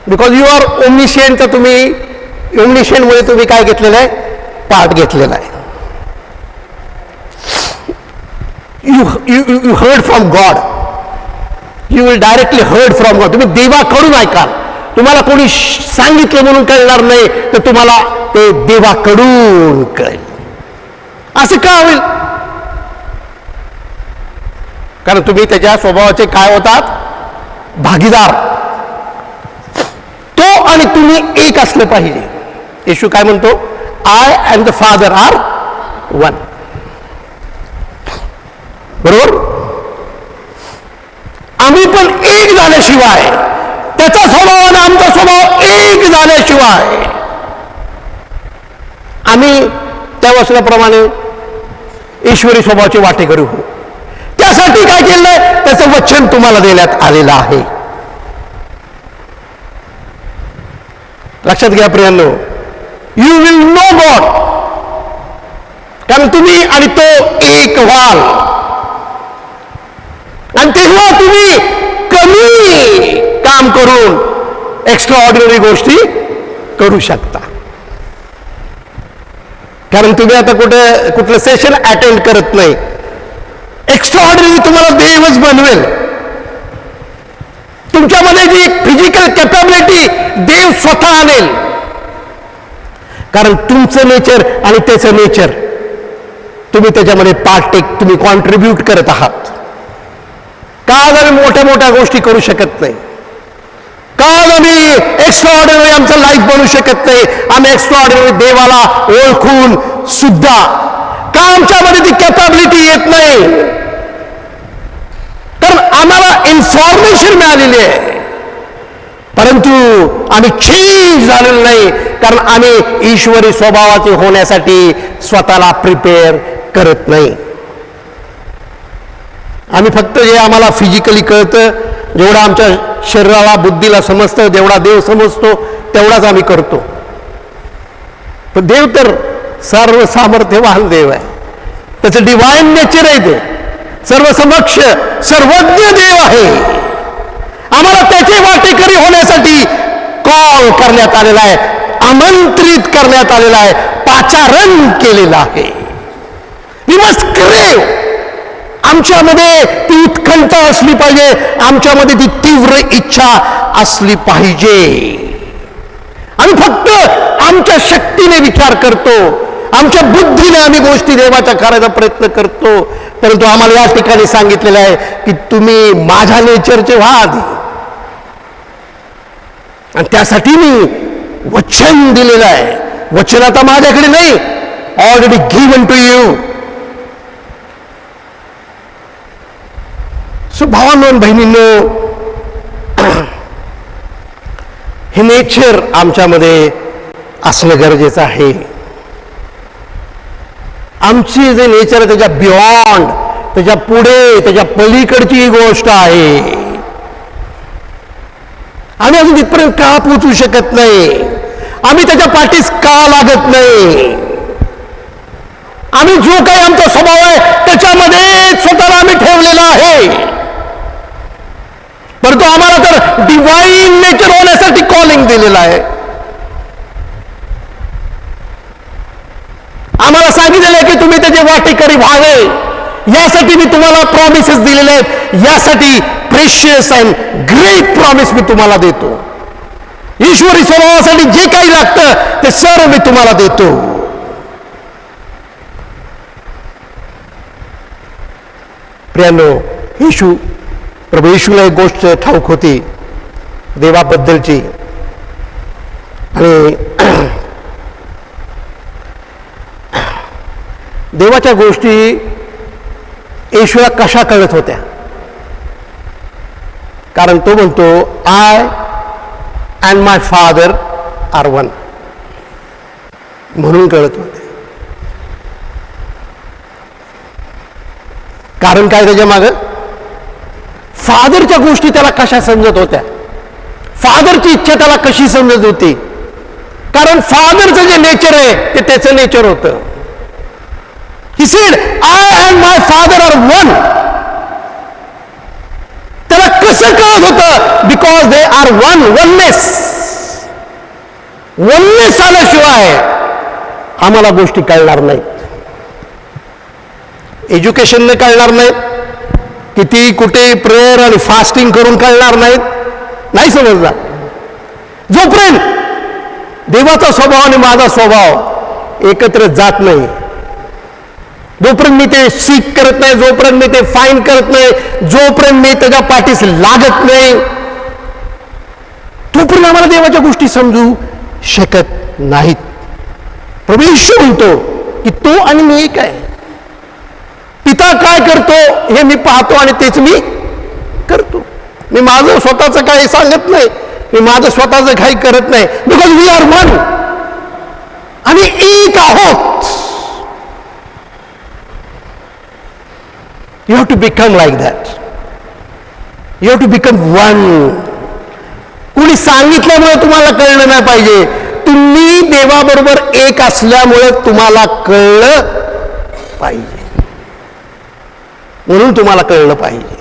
Because you are omniscient. तर तुम्ही ओमनिशियंट मुळे तुम्ही काय घेतलेलं आहे? पार्ट घेतलेला आहे. You heard from God. You will directly heard from God. तुम्ही देवाकडून ऐकाल. तुम्हाला कोणी सांगितलं म्हणून कळणार नाही, तर तुम्हाला ते देवाकडून कळेल. असं का होईल? कारण तुम्ही त्याच्या स्वभावाचे काय होतात? भागीदार. तो आणि तुम्ही एक असलं पाहिजे. येशू काय म्हणतो? I and the father are one. बरोबर? आम्ही पण एक झाल्याशिवाय, त्याचा स्वभाव आणि आमचा स्वभाव एक झाल्याशिवाय आम्ही त्या वचनाप्रमाणे ईश्वरी स्वभावाचे वाटेकरी होऊ. त्यासाठी काय केलंय? त्याचं वचन तुम्हाला देण्यात आलेलं आहे. लक्षात घ्या प्रियांनो. You will know God. कारण तुम्ही आणि तो एक व्हाल. आणि तेव्हा तुम्ही कमी काम करून एक्स्ट्रा ऑर्डिनरी गोष्टी करू शकता. कारण तुम्ही आता कुठलं सेशन अटेंड करत नाही. एक्स्ट्रा ऑर्डिनरी तुम्हाला देवच बनवेल. तुमच्यामध्ये जी फिजिकल कॅपॅबिलिटी देव स्वतः आणेल. कारण तुमचं नेचर आणि त्याचं नेचर तुम्ही त्याच्यामध्ये पार्टेक, तुम्ही कॉन्ट्रीब्यूट करत आहात. का आज आम्ही मोठ्या मोठ्या गोष्टी करू शकत नाही? का आज आम्ही एक्स्ट्रा ऑर्डिनरी आमचं लाईफ बनवू शकत नाही? आम्ही एक्स्ट्रा ऑर्डिनरी देवाला ओळखून सुद्धा का आमच्यामध्ये ती कॅपॅबिलिटी येत नाही? कारण आम्हाला इन्फॉर्मेशन मिळालेली आहे, परंतु आम्ही चेंज झालेलो नाही. कारण आम्ही ईश्वरी स्वभावाचे होण्यासाठी स्वतःला प्रिपेअर करत नाही. आम्ही फक्त जे आम्हाला फिजिकली कळतं, जेवढं आमच्या शरीराला बुद्धीला समजतं, जेवढा देव समजतो तेवढाच आम्ही करतो. पण देव तर सर्व सामर्थ्यवान देव आहे. त्याचं डिवाइन नेचर आहे, ते सर्वसमक्ष सर्वज्ञ देव आहे. आम्हाला त्याचे वाटेकरी होण्यासाठी कॉल करण्यात आलेला आहे, आमंत्रित करण्यात आलेला आहे, पाचारण केलेलं आहे. वी मस्ट क्रेव. आमच्यामध्ये ती उत्कंठा असली पाहिजे, आमच्यामध्ये ती तीव्र इच्छा असली पाहिजे. आम्ही फक्त आमच्या शक्तीने विचार करतो, आमच्या बुद्धीने आम्ही गोष्टी देवाच्या करायचा प्रयत्न करतो. परंतु आम्हाला या ठिकाणी सांगितलेलं आहे की तुम्ही माझ्या नेचरचे व्हा आधी, आणि त्यासाठी मी वचन दिलेलं आहे. वचन आता माझ्याकडे नाही, already given to you. So भावांनो आणि बहिणींनो, हे नेचर आमच्यामध्ये असणं गरजेचं आहे. आमची जे नेचर आहे त्याच्या बियॉन्ड, त्याच्या पुढे, त्याच्या पलीकडची ही गोष्ट आहे. आम्ही अजून तिथपर्यंत का पोचू शकत नाही? आम्ही त्याच्या पाठीस का लागत नाही? आम्ही जो काही आमचा स्वभाव आहे त्याच्यामध्ये स्वतःला आम्ही ठेवलेला आहे. परंतु आम्हाला तर डिवाइन नेचर होण्यासाठी कॉलिंग दिलेलं आहे. आम्हाला सांगितलेलं आहे की तुम्ही त्याचे वाटेकरी व्हावे. यासाठी मी तुम्हाला प्रॉमिसेस दिलेले आहेत. यासाठी precious and great promise me तुम्हाला देतो. ईश्वरी स्वभावासाठी जे काही लागतं ते सर्व मी तुम्हाला देतो. प्रियांनो, प्रभू येशूला एक गोष्ट ठाऊक होती देवाबद्दलची, आणि देवाच्या गोष्टी येशूला कशा कळत होत्या? कारण तो म्हणतो I and my father are one, म्हणून कळत होते. कारण काय त्याच्या मागं? फादरच्या गोष्टी त्याला कशा समजत होत्या, फादरची इच्छा त्याला कशी समजत होती? कारण फादरचं जे नेचर आहे ते त्याचं नेचर होतं. He said I and my father are one. त्याला कसं कळत होतं? Because they are one. Oneness आल्याशिवाय आम्हाला गोष्टी कळणार नाहीत. एज्युकेशनने कळणार नाहीत, किती कुठे प्रेयर आणि फास्टिंग करून कळणार नाहीत, नाही समजणार. जोपर्यंत देवाचा स्वभाव आणि माझा स्वभाव एकत्र जात नाही, जोपर्यंत मी ते सीक करत नाही, जोपर्यंत मी ते फाईन करत नाही, जोपर्यंत मी त्याच्या पाठीस लागत नाही, तोपर्यंत आम्हाला देवाच्या गोष्टी समजू शकत नाहीत. प्रभू येशू म्हणतो की तो आणि मी एक आहे. पिता काय करतो हे मी पाहतो आणि तेच मी करतो. मी माझं स्वतःचं काही सांगत नाही, मी माझं स्वतःचं काही करत नाही. Because we are one. आम्ही एक आहोत. You have to become like that. You have to become one. कुणी सांगितल्यामुळे तुम्हाला कळलं नाही पाहिजे. तुम्ही देवाबरोबर एक असल्यामुळे तुम्हाला कळलं पाहिजे, म्हणून तुम्हाला कळलं पाहिजे.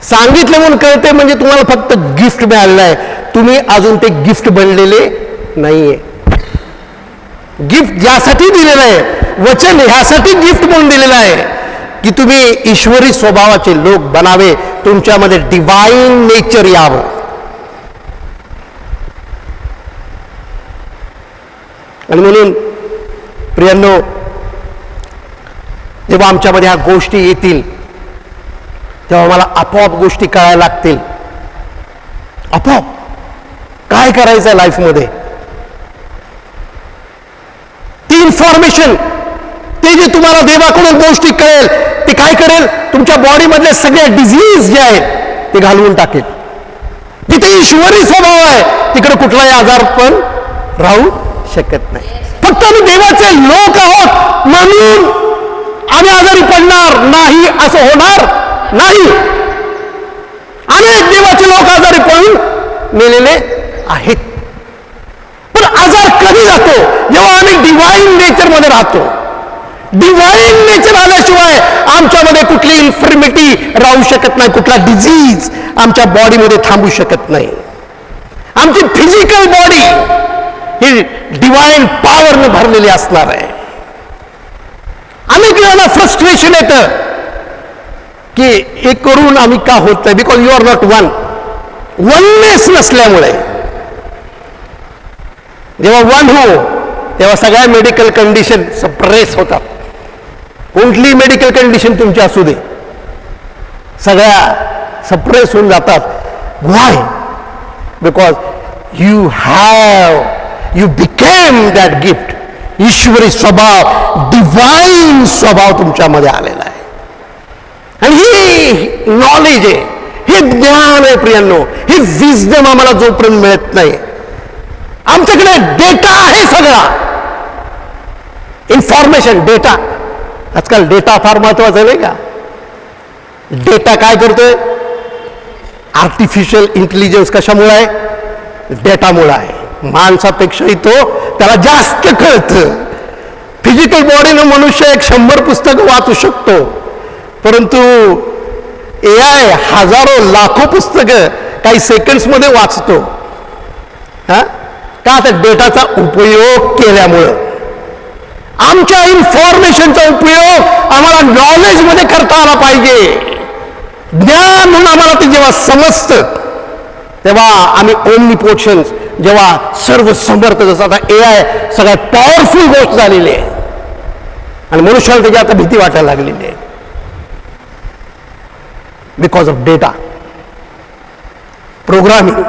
सांगितलं म्हणून कळते म्हणजे तुम्हाला फक्त गिफ्ट मिळालेलं आहे, तुम्ही अजून ते गिफ्ट बनलेले नाहीये. गिफ्ट यासाठी दिलेलं आहे, वचन ह्यासाठी गिफ्ट म्हणून दिलेलं आहे की तुम्ही ईश्वरी स्वभावाचे लोक बनावे, तुमच्यामध्ये डिवाइन नेचर यावं. आणि म्हणून प्रियांनो, जेव्हा आमच्यामध्ये ह्या गोष्टी येतील तेव्हा मला आपोआप गोष्टी कळायला लागतील. आपोआप काय करायचं लाईफमध्ये, ती इन्फॉर्मेशन, ते जे तुम्हाला देवाकडून गोष्टी कळेल ते काय करेल? तुमच्या बॉडीमधले सगळे डिझीज जे आहेत ते घालवून टाकेल. जिथे ईश्वरी स्वभाव आहे तिकडे कुठलाही आजार पण राहू शकत नाही. फक्त आम्ही देवाचे लोक आहोत म्हणून आम्ही आजारी पडणार नाही असं होणार नाही. अनेक देवाचे लोक आजारी पडून मेलेले आहेत. पण आजार कधी जातो? जेव्हा आम्ही डिवाइन नेचर मध्ये राहतो. डिवाइन नेचर आल्याशिवाय आमच्यामध्ये कुठली इन्फर्मिटी राहू शकत नाही, कुठला डिझीज आमच्या बॉडीमध्ये थांबू शकत नाही. आमची फिजिकल बॉडी ही डिवाइन पॉवरने भरलेली असणार आहे. अनेक वेळाला फ्रस्ट्रेशन येतं की हे करून आम्ही का होत नाही, because you are not oneness नसल्यामुळे. जेव्हा वन हो तेव्हा सगळ्या मेडिकल कंडिशन सप्रेस होतात. कोणतीही मेडिकल कंडिशन तुमची असू दे, सगळ्या सप्रेस होऊन जातात. Why? Because you became that gift. ईश्वरी स्वभाव, डिवाइन स्वभाव तुमच्यामध्ये आलेला आहे. आणि ही नॉलेज आहे, हे ज्ञान आहे प्रियांनो, हे विजडम आम्हाला जोपर्यंत मिळत नाही. आमच्याकडे डेटा आहे, सगळा इन्फॉर्मेशन, डेटा. आजकाल डेटा फार महत्वाचा नाही का? डेटा काय करतोय? आर्टिफिशियल इंटेलिजन्स कशामुळे आहे? डेटामुळे आहे. माणसापेक्षाही त्याला जास्त कळतं. फिजिकल बॉडीनं मनुष्य 100 पुस्तकं वाचू शकतो, परंतु AI हजारो लाखो पुस्तकं काही सेकंड्समध्ये वाचतो. हा का? तर डेटाचा उपयोग केल्यामुळं. आमच्या इन्फॉर्मेशनचा उपयोग आम्हाला नॉलेजमध्ये करता आला पाहिजे. ज्ञान म्हणून आम्हाला ते जेव्हा समजतं तेव्हा आम्ही ओमनिपोटेन्स, जेव्हा सर्व समर्थ, जसं आता AI सगळ्यात पॉवरफुल गोष्ट झालेली आहे आणि मनुष्याला त्याची आता भीती वाटायला लागलेली आहे. Because of data. प्रोग्रामिंग,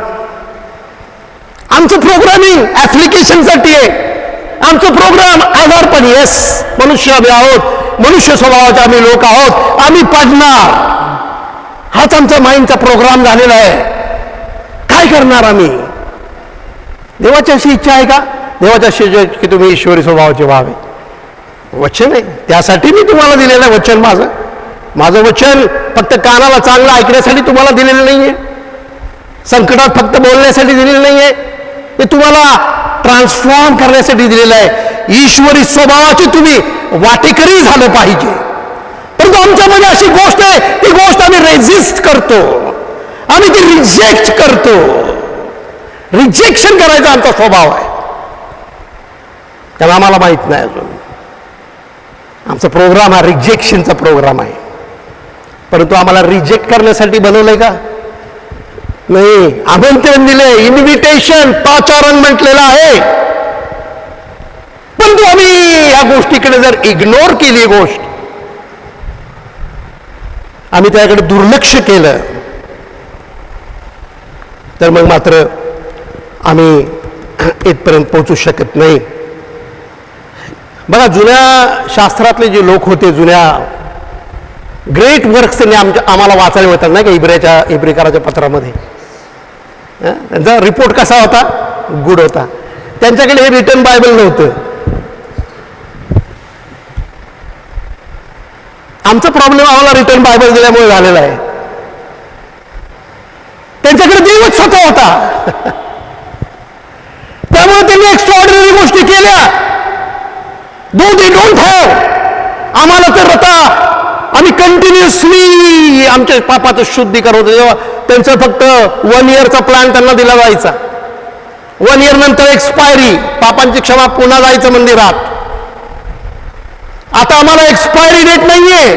आमचं प्रोग्रामिंग ऍप्लिकेशनसाठी आहे. आमचं प्रोग्राम आजारपण. येस, मनुष्य आम्ही आहोत, मनुष्य स्वभावाचे आम्ही लोक आहोत, आम्ही पडणार. हाच आमचा माइंडचा प्रोग्राम झालेला आहे. काय करणार आम्ही? देवाची अशी इच्छा आहे का? देवाची अशी इच्छा की तुम्ही ईश्वरी स्वभावाचे व्हावे. वचन आहे, त्यासाठी मी तुम्हाला दिलेलं आहे वचन. माझं वचन फक्त कानाला चांगलं ऐकण्यासाठी तुम्हाला दिलेलं नाहीये, संकटात फक्त बोलण्यासाठी दिलेलं नाहीये, ते तुम्हाला ट्रान्सफॉर्म करण्यासाठी दिलेलं आहे. ईश्वरी स्वभावाची तुम्ही वाटेकरी झालं पाहिजे. परंतु आमच्यामध्ये अशी गोष्ट आहे, ती गोष्ट आम्ही रेजिस्ट करतो, आम्ही ती रिजेक्ट करतो. रिजेक्शन करायचा आमचा स्वभाव आहे. त्याला आम्हाला माहित नाही अजून. आमचा प्रोग्राम हा रिजेक्शनचा प्रोग्राम आहे. परंतु आम्हाला रिजेक्ट करण्यासाठी बनवलंय का? नाही. आमंत्रण दिले, इन्व्हिटेशन, पाचारण म्हटलेलं आहे. परंतु आम्ही या गोष्टीकडे जर इग्नोर केली, गोष्ट आम्ही त्याकडे दुर्लक्ष केलं, तर मग मात्र आम्ही इथपर्यंत पोहोचू शकत नाही. बघा, जुन्या शास्त्रातले जे लोक होते, जुन्या ग्रेट वर्क्स त्यांनी आम्हाला वाचायला मिळतात नाही का? इब्रिकाराच्या पत्रामध्ये त्यांचा रिपोर्ट कसा होता? गुड होता. त्यांच्याकडे हे रिटन बायबल नव्हतं. आमचा प्रॉब्लेम आम्हाला रिटर्न बायबल दिल्यामुळे झालेला आहे. त्यांच्याकडे देवच स्वतः होता. त्यामुळे त्यांनी एक्स्ट्राऑर्डिनरी गोष्टी केल्या. दो दे डोंट हॅव. आम्हाला तर आता आम्ही कंटिन्युअसली आमच्या पापाचं शुद्धीकरण होतं. जेव्हा त्यांचं फक्त 1 इयरचा प्लॅन त्यांना दिला जायचा, 1 इयर नंतर एक्सपायरी, पापांची क्षमा, पुन्हा जायचं मंदिरात. आता आम्हाला एक्सपायरी डेट नाहीये,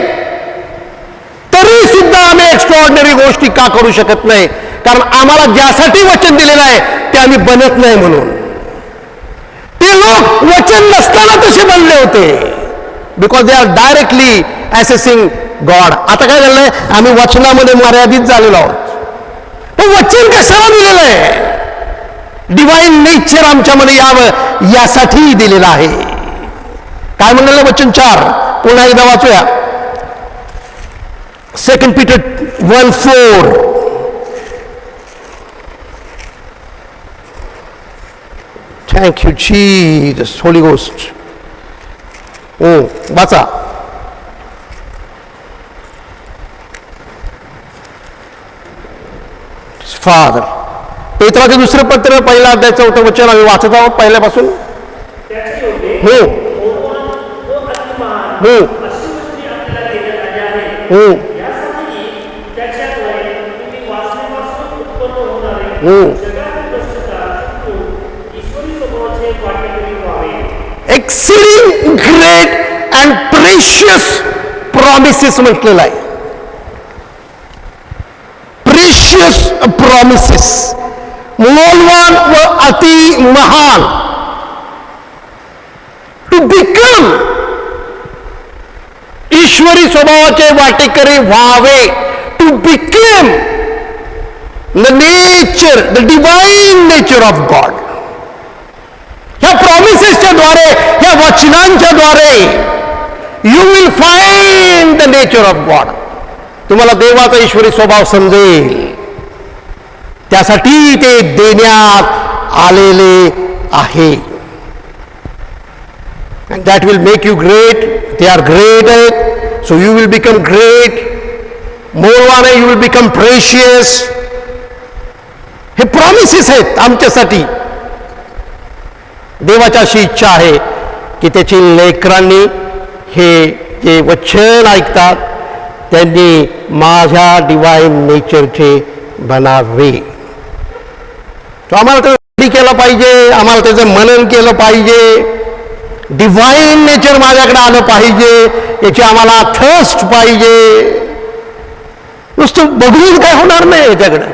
तरी सुद्धा आम्ही एक्स्ट्राऑर्डिनरी गोष्टी का करू शकत नाही? कारण आम्हाला ज्यासाठी वचन दिलेलं आहे ते आम्ही बनत नाही म्हणून. ते लोक वचन नसताना तसे बनले होते, because they are directly accessing God. आता काय झालंय? आम्ही वचनामध्ये मर्यादित झालेलो आहोत. पण वचन कशाला दिलेलं आहे? डिवाइन नेचर आमच्यामध्ये यावं यासाठी दिलेलं आहे. काय म्हणाले वचन 4? पुन्हा एकदा वाचूया. 2 Peter 1:4. Thank you, Jesus, Holy Ghost. वाचा. फादर. पेत्राचे दुसरं पत्र पहिला अध्याय 4 वचन आम्ही वाचत आहोत पहिल्यापासून. त्याच्या योगे हो मोहन व अतिमान हो अशी गोष्टी आपल्याला देण्यात आल्या आहेत. हो यासाठी त्याच्याद्वारे तुम्ही वासनेपासून उत्पन्न होणारे हो जगातील भ्रष्टता सुटून ईश्वरी स्वभावाचे वाटेकरी व्हावे. एक्सिडिंग ग्रेट अँड प्रेशियस प्रॉमिसेस म्हटलेलं आहे. प्रेशियस प्रॉमिसेस, मौल्यवान व अति महान. टू बिकम, ईश्वरी स्वभावाचे वाटेकरी व्हावे. To become the nature, the divine nature of God. ह्या प्रॉमिसेसच्या द्वारे, ह्या वचनांच्या द्वारे you will find the nature of God. तुम्हाला देवाचा ईश्वरी स्वभाव समजेल. त्यासाठी ते देण्यात आलेले आहे. And that will make you great. They are great, so you will become great. Moreover you will become precious. हे प्रॉमिसेस आहेत आमच्यासाठी. देवाची अशी इच्छा आहे की त्याची लेकरांनी हे जे वचन ऐकतात त्यांनी माझ्या डिवाइन नेचरचे बनावे. तो आम्हाला त्याचा स्टडी केला पाहिजे, आम्हाला त्याचं मनन केलं पाहिजे. डिवाइन नेचर माझ्याकडे आलं पाहिजे, याची आम्हाला थर्स्ट पाहिजे. नुसतं बघून काय होणार नाही याच्याकडे.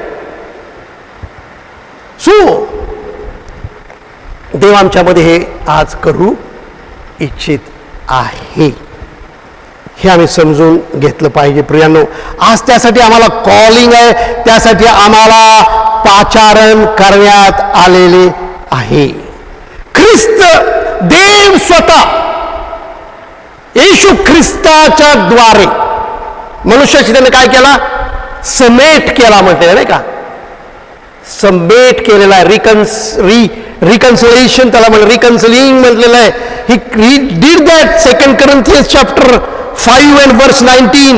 सो देव आमच्यामध्ये हे आज करू इच्छित आहे, हे आम्ही समजून घेतलं पाहिजे. प्रियांनो, आज त्यासाठी आम्हाला कॉलिंग आहे, त्यासाठी आम्हाला पाचारण करण्यात आलेले आहे. ख्रिस्त, देव स्वतः येशू ख्रिस्ताच्या द्वारे मनुष्याशी त्याने काय केला? समेट केला म्हटलेलं नाही का? समेट केलेला आहे. रिकन्सिलेशन त्याला म्हटलं, रिकन्सिलिंग म्हटलेलं आहे. He did that. 2 Corinthians chapter 5 and verse 19.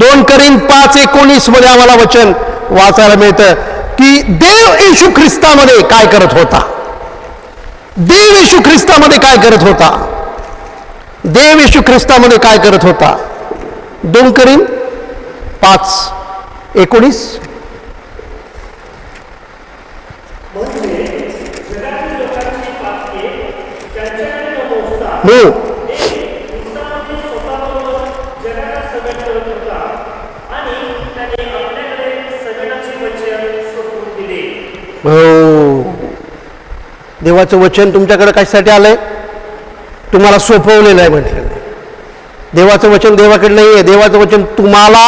2 Corinthians 5:19 मध्ये आम्हाला वचन वाचायला मिळतं की देव येशू ख्रिस्तामध्ये काय करत होता. देव येशू ख्रिस्तामध्ये काय करत होता. देव येशू ख्रिस्तामध्ये काय करत होता. 2 Corinthians 5:19. हो देवाचं वचन तुमच्याकडे कशासाठी आलंय? तुम्हाला सोपवलेलं आहे म्हटलेलं. देवाचं वचन देवाकडे नाही आहे. देवाचं वचन तुम्हाला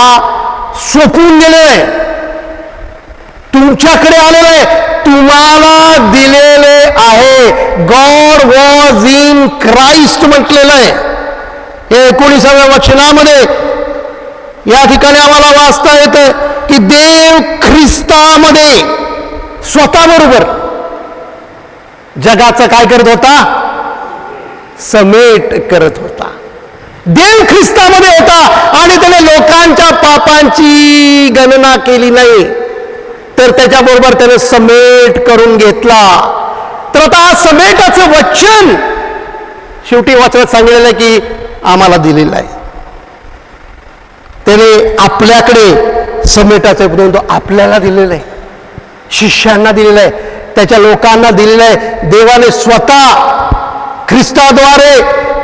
सोपवून गेलेलं आहे, तुमच्याकडे आलेलं आहे, तुम्हाला दिलेले आहे. गॉड वॉज इन क्राइस्ट म्हटलेलं आहे. हे 19व्या वचनामध्ये या ठिकाणी आम्हाला वाचता येतं की देव ख्रिस्तामध्ये स्वतः बरोबर जगाचं काय करत होता? समेट करत होता. देव ख्रिस्तामध्ये होता आणि त्याने लोकांच्या पापांची गणना केली नाही, तर त्याच्याबरोबर त्याने समेट करून घेतला. तर आता समेटाचं वचन शेवटी वाचनात सांगितलेलं आहे की आम्हाला दिलेलं आहे. त्याने आपल्याकडे समेटाचं उपदेश आपल्याला दिलेलं आहे, शिष्यांना दिलेलं आहे, त्याच्या लोकांना दिलेलं आहे. देवाने स्वतः ख्रिस्ताद्वारे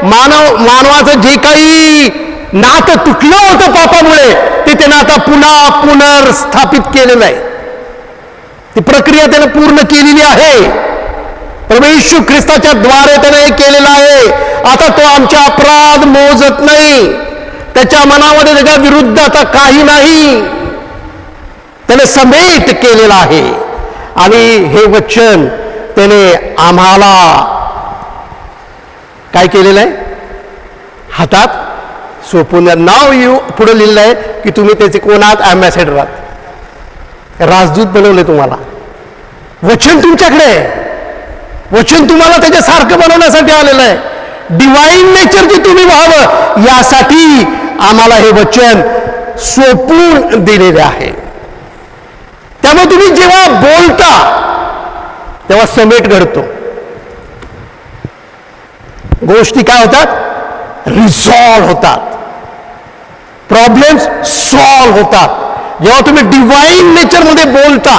मानवाचं जे काही नातं तुटलं होतं पापामुळे ते त्यानं आता पुन्हा पुनर्स्थापित केलेलं आहे. ती प्रक्रिया त्याने पूर्ण केलेली आहे. प्रभू येशू ख्रिस्ताच्या द्वारे त्याने हे केलेलं आहे. आता तो आमचे अपराध मोजत नाही, त्याच्या मनामध्ये त्याच्या विरुद्ध आता काही नाही. त्याने समेट केलेला आहे आणि हे वचन त्याने आम्हाला काय केलेलं आहे? हातात सोपून. नाव येऊ पुढे लिहिलं आहे की तुम्ही त्याचे कोण आहात? अँबॅसेडर आहात, राजदूत बनवले तुम्हाला. वचन तुमच्याकडे आहे, वचन तुम्हाला त्याच्यासारखं बनवण्यासाठी आलेलं आहे. डिवाइन नेचरची तुम्ही व्हावं यासाठी आम्हाला हे वचन सोपून दिलेले आहे. त्यामुळे तुम्ही जेव्हा बोलता तेव्हा समेट घडतो, गोष्टी काय होतात, रिसॉल्व्ह होतात, प्रॉब्लेम्स सॉल्व्ह होतात. जेव्हा तुम्ही डिवाइन नेचरमध्ये बोलता,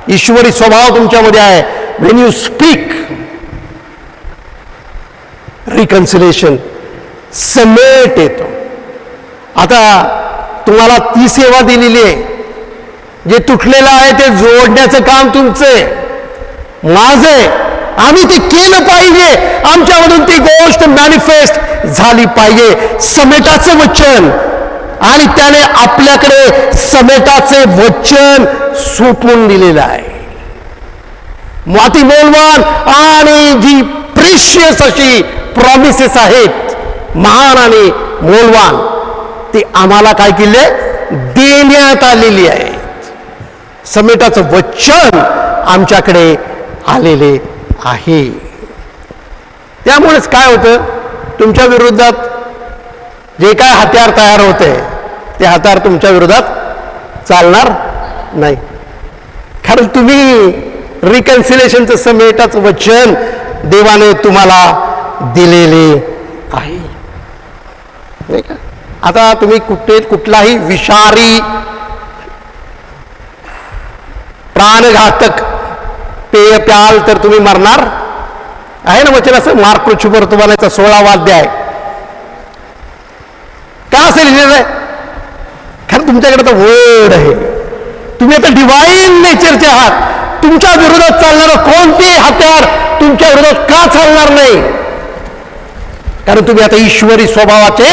ईश्वरी स्वभाव तुमच्यामध्ये आहे, व्हेन यू स्पीक, रिकन्सिलेशन, समेट येतो. आता तुम्हाला ती सेवा दिलेली आहे, जे तुटलेलं आहे ते जोडण्याचं काम तुमचं आहे, माझं आहे. आम्ही ते केलं पाहिजे, आमच्यामधून ती गोष्ट मॅनिफेस्ट झाली पाहिजे. समेटाचं वचन, आणि त्याने आपल्याकडे समेटाचे वचन सोपवून दिलेलं आहे. माती मोलवान आणि जी प्रेशियस अशी प्रॉमिसेस आहेत, महान आणि मोलवान, ती आम्हाला काय केले, देण्यात आलेली आहेत. समेटाचं वचन आमच्याकडे आलेले आहे. त्यामुळेच काय होतं, तुमच्या विरोधात जे काय हत्यार तयार होते ते हत्यार तुमच्या विरोधात चालणार नाही, कारण तुम्ही रिकन्सिलेशनचं समेटाचं वचन देवाने तुम्हाला दिलेले आहे, नाही का. आता तुम्ही कुठलाही विषारी प्राणघातक पेय प्याल तर तुम्ही मरणार आहे ना, वचन असं. मार्क वर्तमानाचा 16वा अध्याय का असेल लिहिलेलं आहे, कारण तुमच्याकडे तर वर्ड आहे. तुम्ही आता डिवाइन नेचरचे आहात, तुमच्या विरोधात चालणारं कोणतेही हत्यार तुमच्या विरोधात का चालणार नाही, कारण तुम्ही आता ईश्वरी स्वभावाचे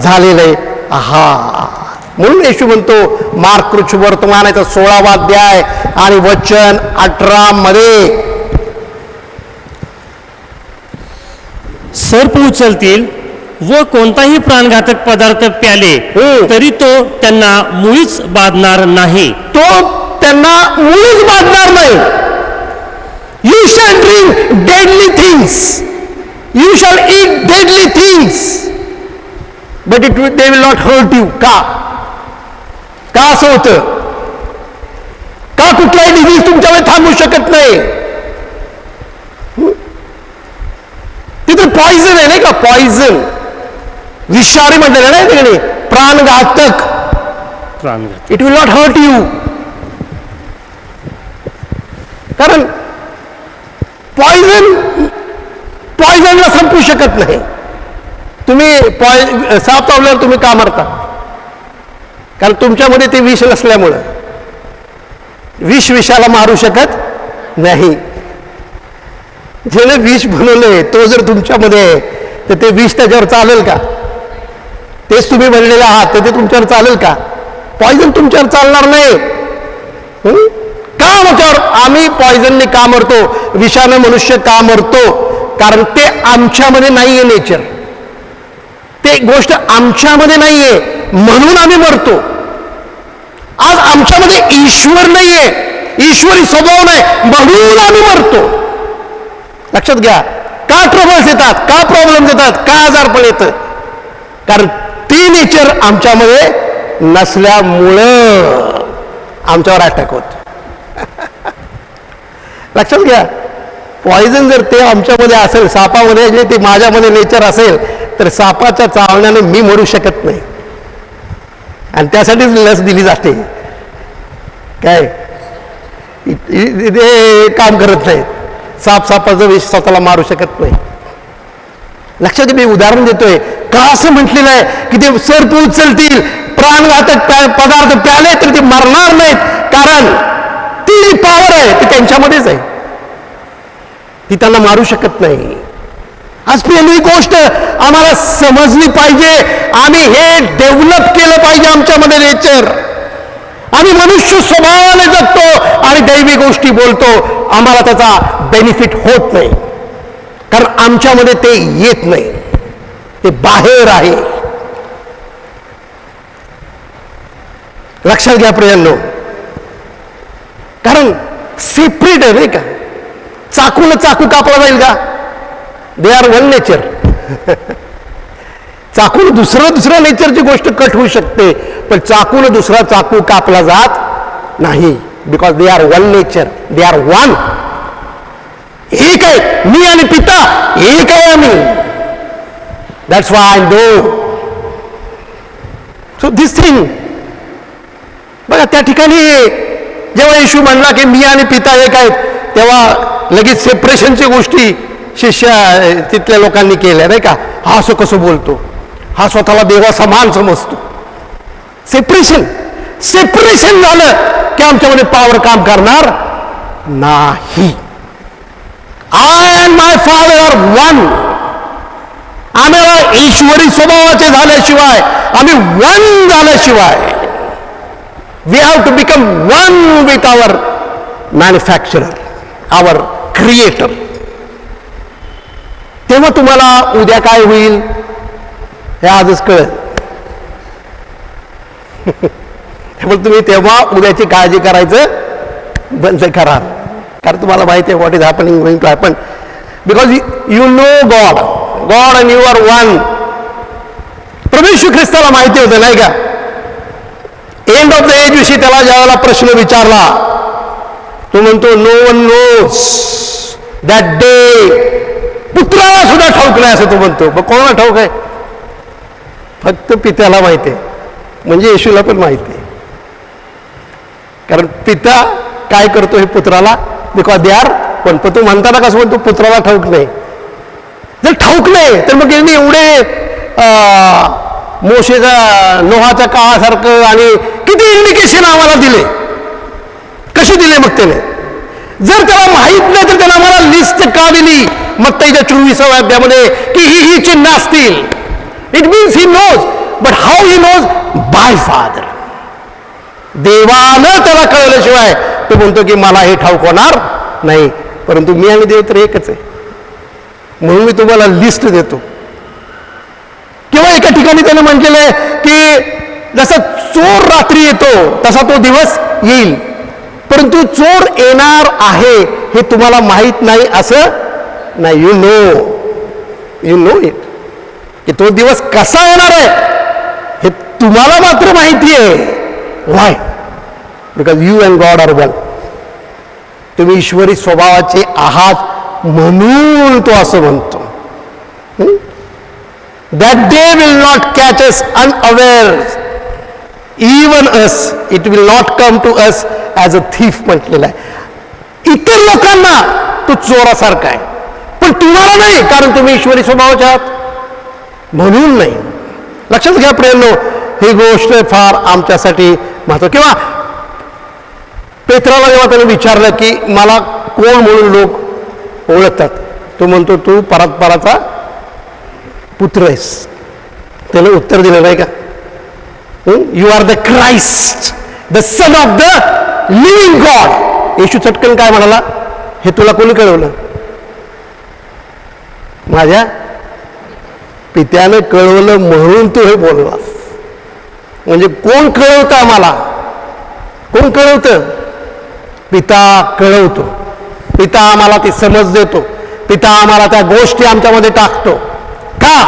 झालेले आहात. म्हणून येशू म्हणतो मार्क वर्तमानाचा 16वा अध्याय आणि वचन 18 मध्ये, सर्प उचलतील व कोणताही प्राणघातक पदार्थ प्याले तरी तो त्यांना मुळीच बाधणार नाही. तो त्यांना मुळीच बाधणार नाही. You shall drink deadly things, you shall eat deadly things, but they will not hurt you. का असं होतं, का कुठलाही डिझीज तुमच्यामध्ये थांबू शकत नाही. तिथे पॉइझन आहे, नाही का, पॉइझन, विषारी म्हटलेलं नाही तिकडे, प्राणघातक. प्राणघातक, it will not hurt you, कारण पॉइझनला संपू शकत नाही. तुम्ही साप चावल्यावर तुम्ही का मरता, कारण तुमच्यामध्ये ते विष नसल्यामुळं. विषाला मारू शकत नाही. ज्याने विष बनवले तो जर तुमच्यामध्ये आहे तर ते विष त्याच्यावर चालेल का, तेच तुम्ही बनलेले आहात तर ते तुमच्यावर चालेल का. पॉइझन तुमच्यावर चालणार नाही. का त्याच्यावर आम्ही पॉइझनने का मरतो, विषाने मनुष्य का मरतो, कारण ते आमच्यामध्ये नाहीये नेचर, ते गोष्ट आमच्यामध्ये नाहीये म्हणून आम्ही मरतो. आज आमच्यामध्ये ईश्वर नाहीये, ईश्वरी स्वभाव नाही म्हणून आम्ही मरतो. लक्षात घ्या. का ट्रबल्स येतात, का प्रॉब्लेम येतात, का आजारपण येतं, कारण ते नेचर आमच्यामध्ये नसल्यामुळं आमच्यावर अटॅक होत. लक्षात घ्या. पॉइझन जर ते आमच्यामध्ये असेल, सापामध्ये जे ते माझ्यामध्ये नेचर असेल, तर सापाच्या चावण्याने मी मरू शकत नाही, आणि त्यासाठीच लस दिली जाते. काय ते काम करत नाही. सापाचं विष स्वतःला मारू शकत नाही. लक्षात घ्या. मी उदाहरण देतोय का असं म्हटलेलं आहे की ते सर्प उचलतील, प्राणघातक पदार्थ प्याले तर ते मरणार नाहीत, कारण ती जी पॉवर आहे ती त्यांच्यामध्येच आहे, ती त्यांना मारू शकत नाही. आज पहिली गोष्ट आम्हाला समजली पाहिजे. आम्ही हे डेव्हलप केलं पाहिजे आमच्यामध्ये नेचर. आम्ही मनुष्य स्वभावाने जगतो आणि दैवी गोष्टी बोलतो, आम्हाला त्याचा बेनिफिट होत नाही, कारण आमच्यामध्ये ते येत नाही, ते बाहेर आहे. लक्षात घ्या प्रियांनो, कारण सेपरेट आहे, नाही का. चाकून चाकू कापला जाईल का, दे आर वन नेचर. चाकून दुसऱ्या नेचरची गोष्ट कट होऊ शकते, पण चाकून दुसरा चाकू कापला जात नाही, because they are one nature, they are one. एक आहे मी आणि पिता, एक आहे आम्ही. That's why though. So this thing बघा, त्या ठिकाणी जेव्हा येशू म्हणला की मी आणि पिता एक आहेत, तेव्हा लगेच सेपरेशनची गोष्टी शिष्य तिथल्या लोकांनी केल्या नाही का. हा असं कसं बोलतो, हा स्वतःला देवा समान समजतो. सेपरेशन सेपरेशन झालं की आमच्यामध्ये पॉवर काम करणार नाही. I and my father are one. आम्हाला ईश्वरी स्वभावाचे झाल्याशिवाय, आम्ही वन झाल्याशिवाय, we have to become one with our manufacturer, our creator. तेव्हा तुम्हाला उद्या काय होईल हे आजच कळेल. त्यामुळे तुम्ही तेव्हा उद्याची काळजी करायचं बंद करा, कारण तुम्हाला माहिती आहे what is happening, going to happen, because you know God, God and you are one. प्रभू येशू ख्रिस्ताला माहिती होतं नाही का, एंड ऑफ द एज विषयी त्याला ज्यावेळेला प्रश्न विचारला, तो म्हणतो no one knows that day. पुत्राला सुद्धा ठाऊक नाही असं तो म्हणतो. मग कोणाला ठाऊक आहे? फक्त पित्याला माहिती आहे, म्हणजे येशूला पण माहिती आहे. कारण पिता काय करतो हे पुत्राला, बिकॉज दे आर पण. पण तो म्हणताना कसं म्हणतो पुत्राला ठाऊक नाही. जर ठाऊक नाही तर मग यांनी एवढे मोशेचा नोहाच्या काळासारखं आणि किती इंडिकेशन आम्हाला दिले, कशी दिले मग त्याने? जर त्याला माहीत नाही तर त्याला आम्हाला लिस्ट का दिली मत्ताईच्या 24व्या अध्यायामध्ये की ही चिन्ह असतील? It means he knows, but how he knows? By father. देवानं त्याला कळल्याशिवाय तो म्हणतो की मला हे ठाऊक होणार नाही. परंतु मी आणि देव तर एकच आहे, म्हणून मी तुम्हाला लिस्ट देतो. किंवा एका ठिकाणी त्याने म्हटलेलं आहे की जसा चोर रात्री येतो तसा तो दिवस येईल, परंतु चोर येणार आहे हे तुम्हाला माहीत नाही असं नाही. यू नो इट, की तो दिवस कसा येणार आहे हे तुम्हाला मात्र माहिती आहे. Why? Because you and God are one. तुम्ही ईश्वरी स्वभावाचे आहात म्हणून तो असं म्हणतो. That day will not catch us unawares, even us. It will not come to us as a thief म्हटलेलं आहे. इतर लोकांना तो चोरासारखा आहे, पण तुम्हाला नाही, कारण तुम्ही ईश्वरी स्वभावाचे आहात म्हणून नाही. लक्षात घ्या प्रियांनो, ही गोष्ट फार आमच्यासाठी महत्त्वाची. किंवा पेत्राला जेव्हा त्याने विचारलं की मला कोण म्हणून लोक ओळखतात, तो म्हणतो तू परात्पराचा पुत्र आहेस. त्याला उत्तर दिलं नाही का, you are the Christ, the son of the living God. Yeshu चटकन काय म्हणाला, हे तुला कोणी कळवलं? माझ्या पित्यानं कळवलं म्हणून तू हे बोललास. म्हणजे कोण कळवतं आम्हाला? कोण कळवतं? पिता कळवतो. पिता आम्हाला ती समज देतो. पिता आम्हाला त्या गोष्टी आमच्यामध्ये टाकतो. का?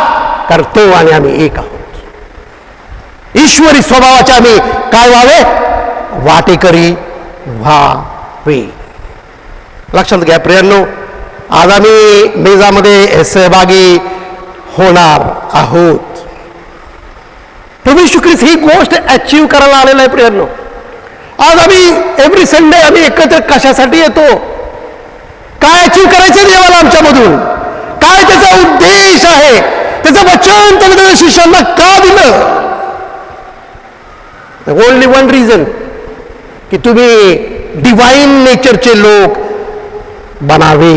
कारण तो आणि आम्ही एक आहोत. ईश्वरी स्वभावाचे आम्ही काय व्हावे? वाटेकरी व्हावे. लक्षात घ्या प्रियांनो, आज आम्ही मेजामध्ये सहभागी होणार आहोत. प्रभू येशू ख्रिस्त ही गोष्ट अचीव करायला आलेला आहे प्रियांनो. आज आम्ही एव्हरी संडे आम्ही एकत्र कशासाठी येतो? काय अचीव करायचं देवाला आमच्यामधून? काय त्याचा उद्देश आहे? त्याचं वचन त्याने त्याच्या शिष्यांना का दिलं? ओनली वन रिझन, की तुम्ही डिवाइन नेचरचे लोक बनावे.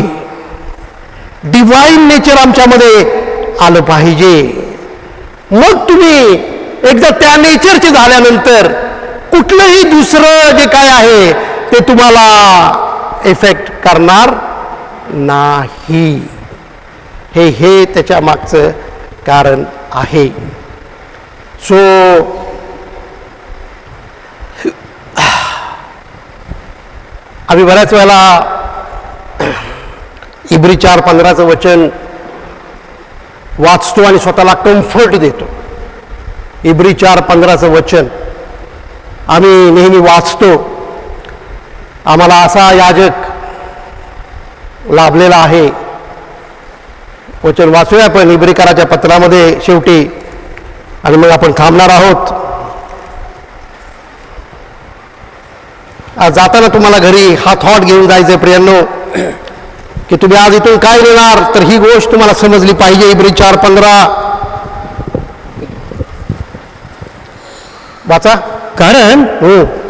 डिवाइन नेचर आमच्यामध्ये आलं पाहिजे. मग तुम्ही एकदा त्या नेचरचे झाल्यानंतर कुठलंही दुसरं जे काय आहे ते तुम्हाला इफेक्ट करणार नाही. हे त्याच्या मागचं कारण आहे. सो आम्ही बऱ्याच वेळेला इब्री 4:15 वचन वाचतो आणि स्वतःला कम्फर्ट देतो. इब्री 4:15 वचन आम्ही नेहमी वाचतो आम्हाला असा याजक लाभलेला आहे. वचन वाचूया आपण इब्रिकराच्या पत्रामध्ये शेवटी, आणि मग आपण थांबणार आहोत. आज जाताना तुम्हाला घरी हा थॉट घेऊन जायचं प्रियांनो, की तुम्ही आज इथून काय नेणार, तर ही गोष्ट तुम्हाला समजली पाहिजे. इब्री 4:15 वाचा. कारण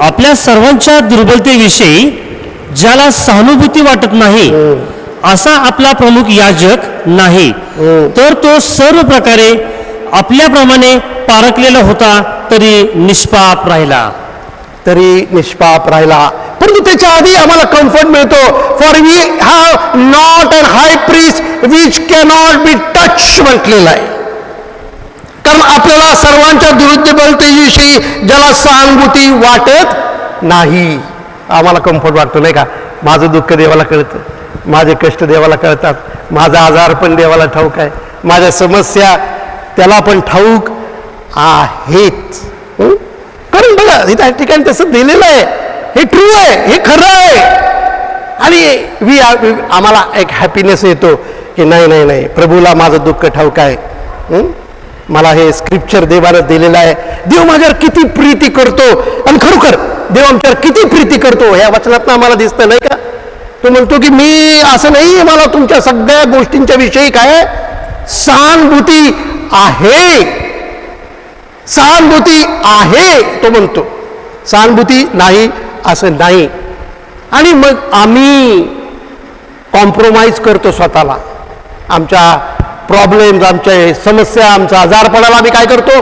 आपल्या सर्वांच्या दुर्बलतेविषयी ज्याला सहानुभूती वाटत नाही असा आपला प्रमुख याजक नाही, तर तो सर्व प्रकारे आपल्याप्रमाणे पारखलेला होता तरी निष्पाप राहिला. परंतु त्याच्या आधी आम्हाला कम्फर्ट मिळतो. For we have not an high priest which cannot be touch म्हटलेलं आहे. कारण आपल्याला सर्वांच्या दुर्बलतेविषयी ज्याला सहानुभूती वाटत नाही, आम्हाला कम्फर्ट वाटतो नाही का. माझं दुःख देवाला कळतं, माझे कष्ट देवाला कळतात, माझा आजार पण देवाला ठाऊक आहे, माझ्या समस्या त्याला पण ठाऊक आहेत. कारण बघा त्या ठिकाणी तसं दिलेलं आहे, हे ट्रू आहे, हे खरं आहे. आणि आम्हाला एक हॅपीनेस येतो की नाही नाही नाही, प्रभूला माझं दुःख ठाऊक आहे. मला हे स्क्रिप्चर देवानं दिलेलं आहे. देव माझ्यावर किती प्रीती करतो, आणि खरोखर देव आमच्यावर किती प्रीती करतो ह्या वचनात आम्हाला दिसतं नाही का. तो म्हणतो की मी असं नाही, मला तुमच्या सगळ्या गोष्टींच्या विषयी काय सहानुभूती आहे. तो म्हणतो, सहानुभूती नाही असं नाही. आणि मग आम्ही कॉम्प्रोमाइज करतो स्वतःला, आमच्या प्रॉब्लेम्स, आमच्या समस्या, आमचा आजारपणाला आम्ही काय करतो,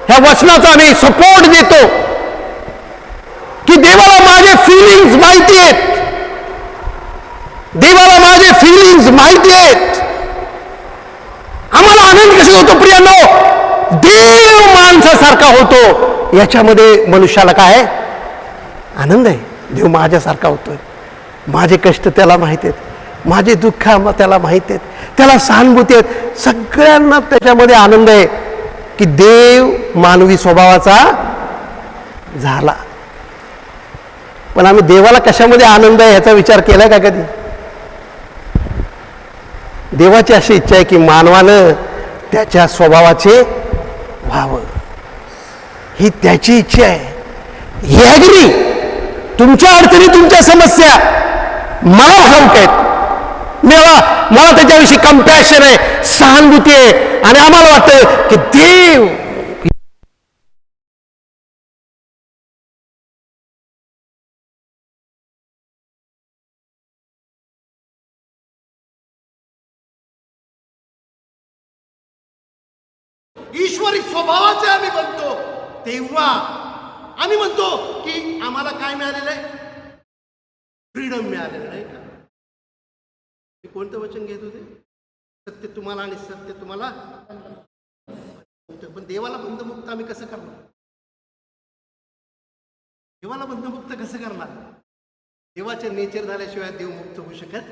ह्या वचनाचा आम्ही सपोर्ट देतो की देवाला माझे फिलिंग्स माहिती आहेत, देवाला माझे फिलिंग्स माहिती आहेत. आम्हाला आनंद कसा होतो प्रियांनो, देव माणसासारखा होतो याच्यामध्ये मनुष्याला काय आनंद आहे. देव माझ्यासारखा होतोय, माझे कष्ट त्याला माहिती आहेत, माझे दुःख त्याला माहिती आहेत, त्याला सहानुभूती आहेत, सगळ्यांना त्याच्यामध्ये आनंद आहे की देव मानवी स्वभावाचा झाला. पण आम्ही देवाला कशामध्ये आनंद आहे ह्याचा विचार केलाय का कधी. देवाची अशी इच्छा आहे की मानवानं त्याच्या स्वभावाचे व्हावं, ही त्याची इच्छा आहे. ही ॲग्री. तुमच्या अडचणी, तुमच्या समस्या मला ठाऊक आहेत, मला त्याच्याविषयी कंपॅशन आहे, सहानुभूती आहे. आणि आम्हाला वाटतं की देव ईश्वरी स्वभावाचे आम्ही बनतो, तेव्हा आम्ही म्हणतो की आम्हाला काय मिळालेलं आहे, फ्रीडम मिळालेलं नाही का. कोणतं वचन घेत होते, सत्य तुम्हाला आणि सत्य तुम्हाला. पण देवाला बंधमुक्त आम्ही कसं करणार, देवाला बंधमुक्त कसं करणार. देवाचे नेचर झाल्याशिवाय देव मुक्त होऊ शकत.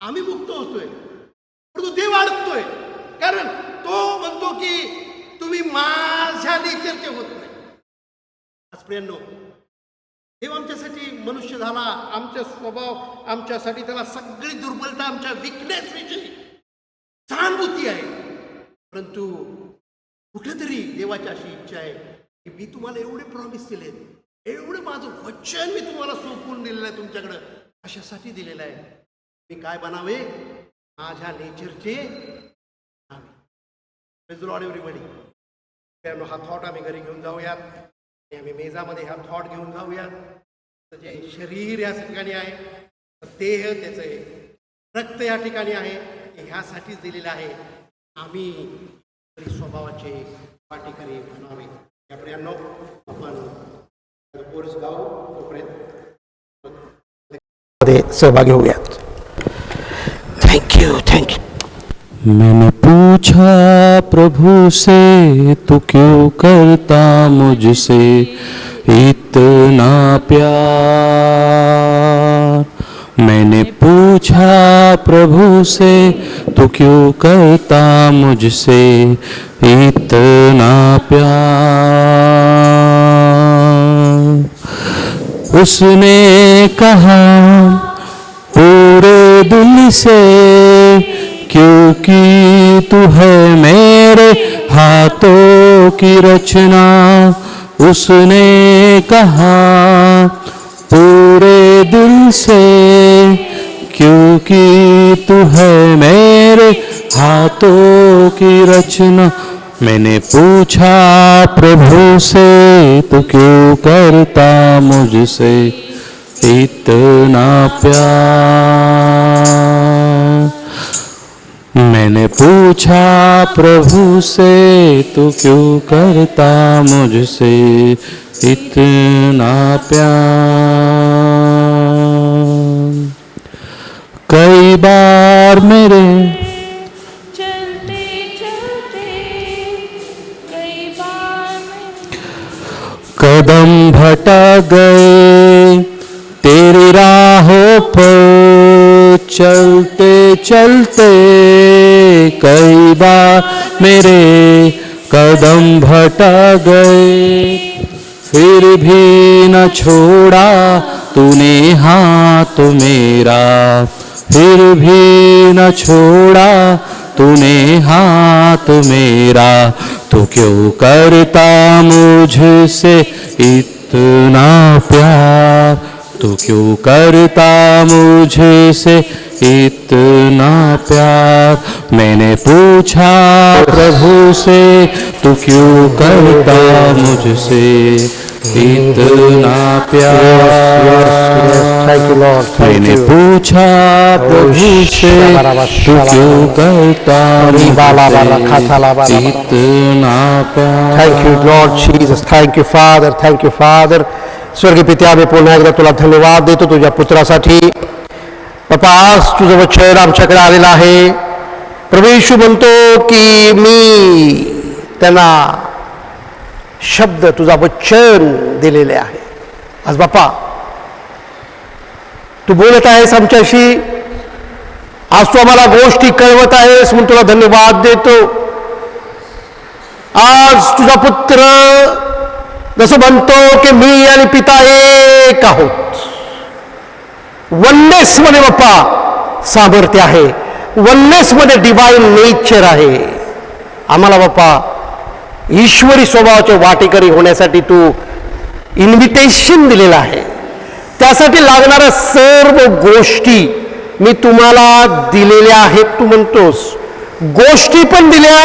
आम्ही मुक्त होतोय परंतु देव अडकतोय, कारण तो म्हणतो की तुम्ही माझ्या नेचरचे होत नाही. आज प्रियांनो, देव आमच्यासाठी मनुष्य झाला, आमचा स्वभाव, आमच्यासाठी त्याला सगळी दुर्बलता, आमच्या विकनेस विषयी सहानुभूती आहे. परंतु कुठेतरी देवाची अशी इच्छा आहे की मी तुम्हाला एवढे प्रॉमिस दिले, एवढं माझं वचन मी तुम्हाला सोपवून दिलेलं आहे, तुमच्याकडं अशासाठी दिलेलं आहे. मी काय बनावे, माझ्या नेचरचे. लॉर्ड एव्हरीबडी, हा थॉट आम्ही घरी घेऊन जाऊयात, आम्ही मेजामध्ये हा थॉट घेऊन जाऊयात. जे शरीर या ठिकाणी आहे, देह त्याचं रक्त या ठिकाणी आहे, ह्यासाठीच दिलेलं आहे. आम्ही स्वभावाचे वाटेकरी बनावे. या प्रियांनो, आपण कोर्स गाऊ, तोपर्यंत सहभागी होऊयात. थँक्यू. मैंने पूछा प्रभु से, तू क्यों करता मुझसे इतना प्यार. मैंने पूछा प्रभु से, तू क्यों करता मुझसे इतना प्यार. उसने कहा पूरे दिल से, क्योंकि तू है मेरे हाथों की रचना। उसने कहा पूरे दिल से, क्योंकि तू है मेरे हाथों की रचना। मैंने पूछा प्रभु से, तू क्यों करता मुझसे इतना प्यार। मैंने पूछा प्रभु से, तू क्यों करता मुझसे इतना प्यार। कई बार मेरे चलते चलते कई बार कदम भटक गए तेरी राहों पर। चलते चलते कई बार मेरे कदम भटक गए, फिर भी न छोड़ा तूने हाथ मेरा। फिर भी न छोड़ा तूने हाथ मेरा। तू क्यों करता मुझसे इतना प्यार। तू क्यों करता मुझसे इतना प्यार। मैंने पूछा प्रभु से, तू क्यों करता मुझसे इतना प्यार। Thank you Lord, thank Maine you. पूछा प्रभु से, तू क्यों करता मुझसे इतना प्यार। Thank you Lord Jesus, thank you father, thank you father. स्वर्गीय पित्या, मी पुन्हा एकदा तुला धन्यवाद देतो तुझ्या पुत्रासाठी. बापा, आज तुझं वचन आमच्याकडे आलेलं आहे. प्रभू येशू म्हणतो की मी त्यांना शब्द, तुझा वचन दिलेले आहे. आज बापा तू बोलत आहेस आमच्याशी. आज तू आम्हाला गोष्टी कळवत आहेस म्हणून तुला धन्यवाद देतो. आज तुझा पुत्र जसं म्हणतो की मी आणि पिता एक आहोत. वननेस मध्ये बाप्पा सामर्थ्य आहे. वननेस मध्ये डिवाइन नेचर आहे. आम्हाला बाप्पा ईश्वरी स्वभावाचे वाटेकरी होण्यासाठी तू इन्व्हिटेशन दिलेलं आहे. त्यासाठी लागणाऱ्या सर्व गोष्टी मी तुम्हाला दिलेल्या आहेत. तू म्हणतोस गोष्टी पण दिल्या,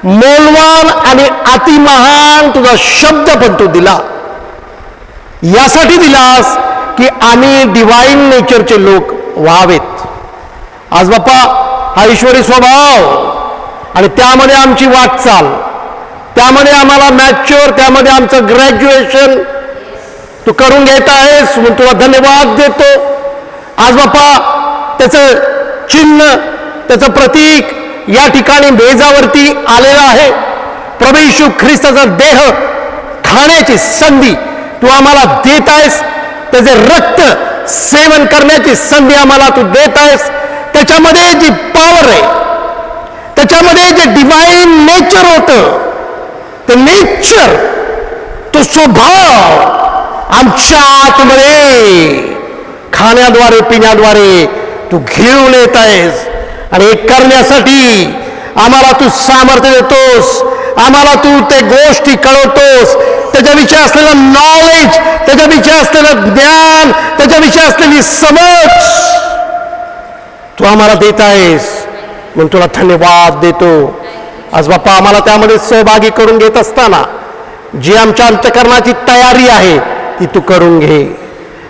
मौल्यवान आणि अतिमहान तुझा शब्द पण तू दिला. यासाठी दिलास की आम्ही डिवाइन नेचरचे लोक व्हावेत. आज बाप्पा हा ईश्वरी स्वभाव आणि त्यामध्ये आमची वाटचाल, त्यामध्ये आम्हाला मॅच्युअर, त्यामध्ये आमचं ग्रॅज्युएशन तू करून घेत आहेस म्हणून तुला धन्यवाद देतो. आज बाप्पा त्याचं चिन्ह, त्याचं प्रतीक या ठिकाणी मेजावरती आलेलं आहे. प्रभू येशू ख्रिस्ताचा देह खाण्याची संधी तू आम्हाला देत आहेस. त्याचे रक्त सेवन करण्याची संधी आम्हाला तू देत आहेस. त्याच्यामध्ये जी पॉवर आहे, त्याच्यामध्ये जे डिवाइन नेचर होतं, ते नेचर, तो स्वभाव आमच्या आतमध्ये खाण्याद्वारे, पिण्याद्वारे तू घेऊन येत आहेस. आणि हे करण्यासाठी आम्हाला तू सामर्थ्य देतोस. आम्हाला तू ते गोष्टी कळवतोस. त्याच्याविषयी असलेलं नॉलेज, त्याच्याविषयी असलेलं ज्ञान, त्याच्याविषयी असलेली समज तू आम्हाला देत आहेस म्हणून तुला धन्यवाद देतो. आज बाप्पा आम्हाला त्यामध्ये सहभागी करून घेत असताना जी आमच्या अंतःकरणाची तयारी आहे ती तू करून घे.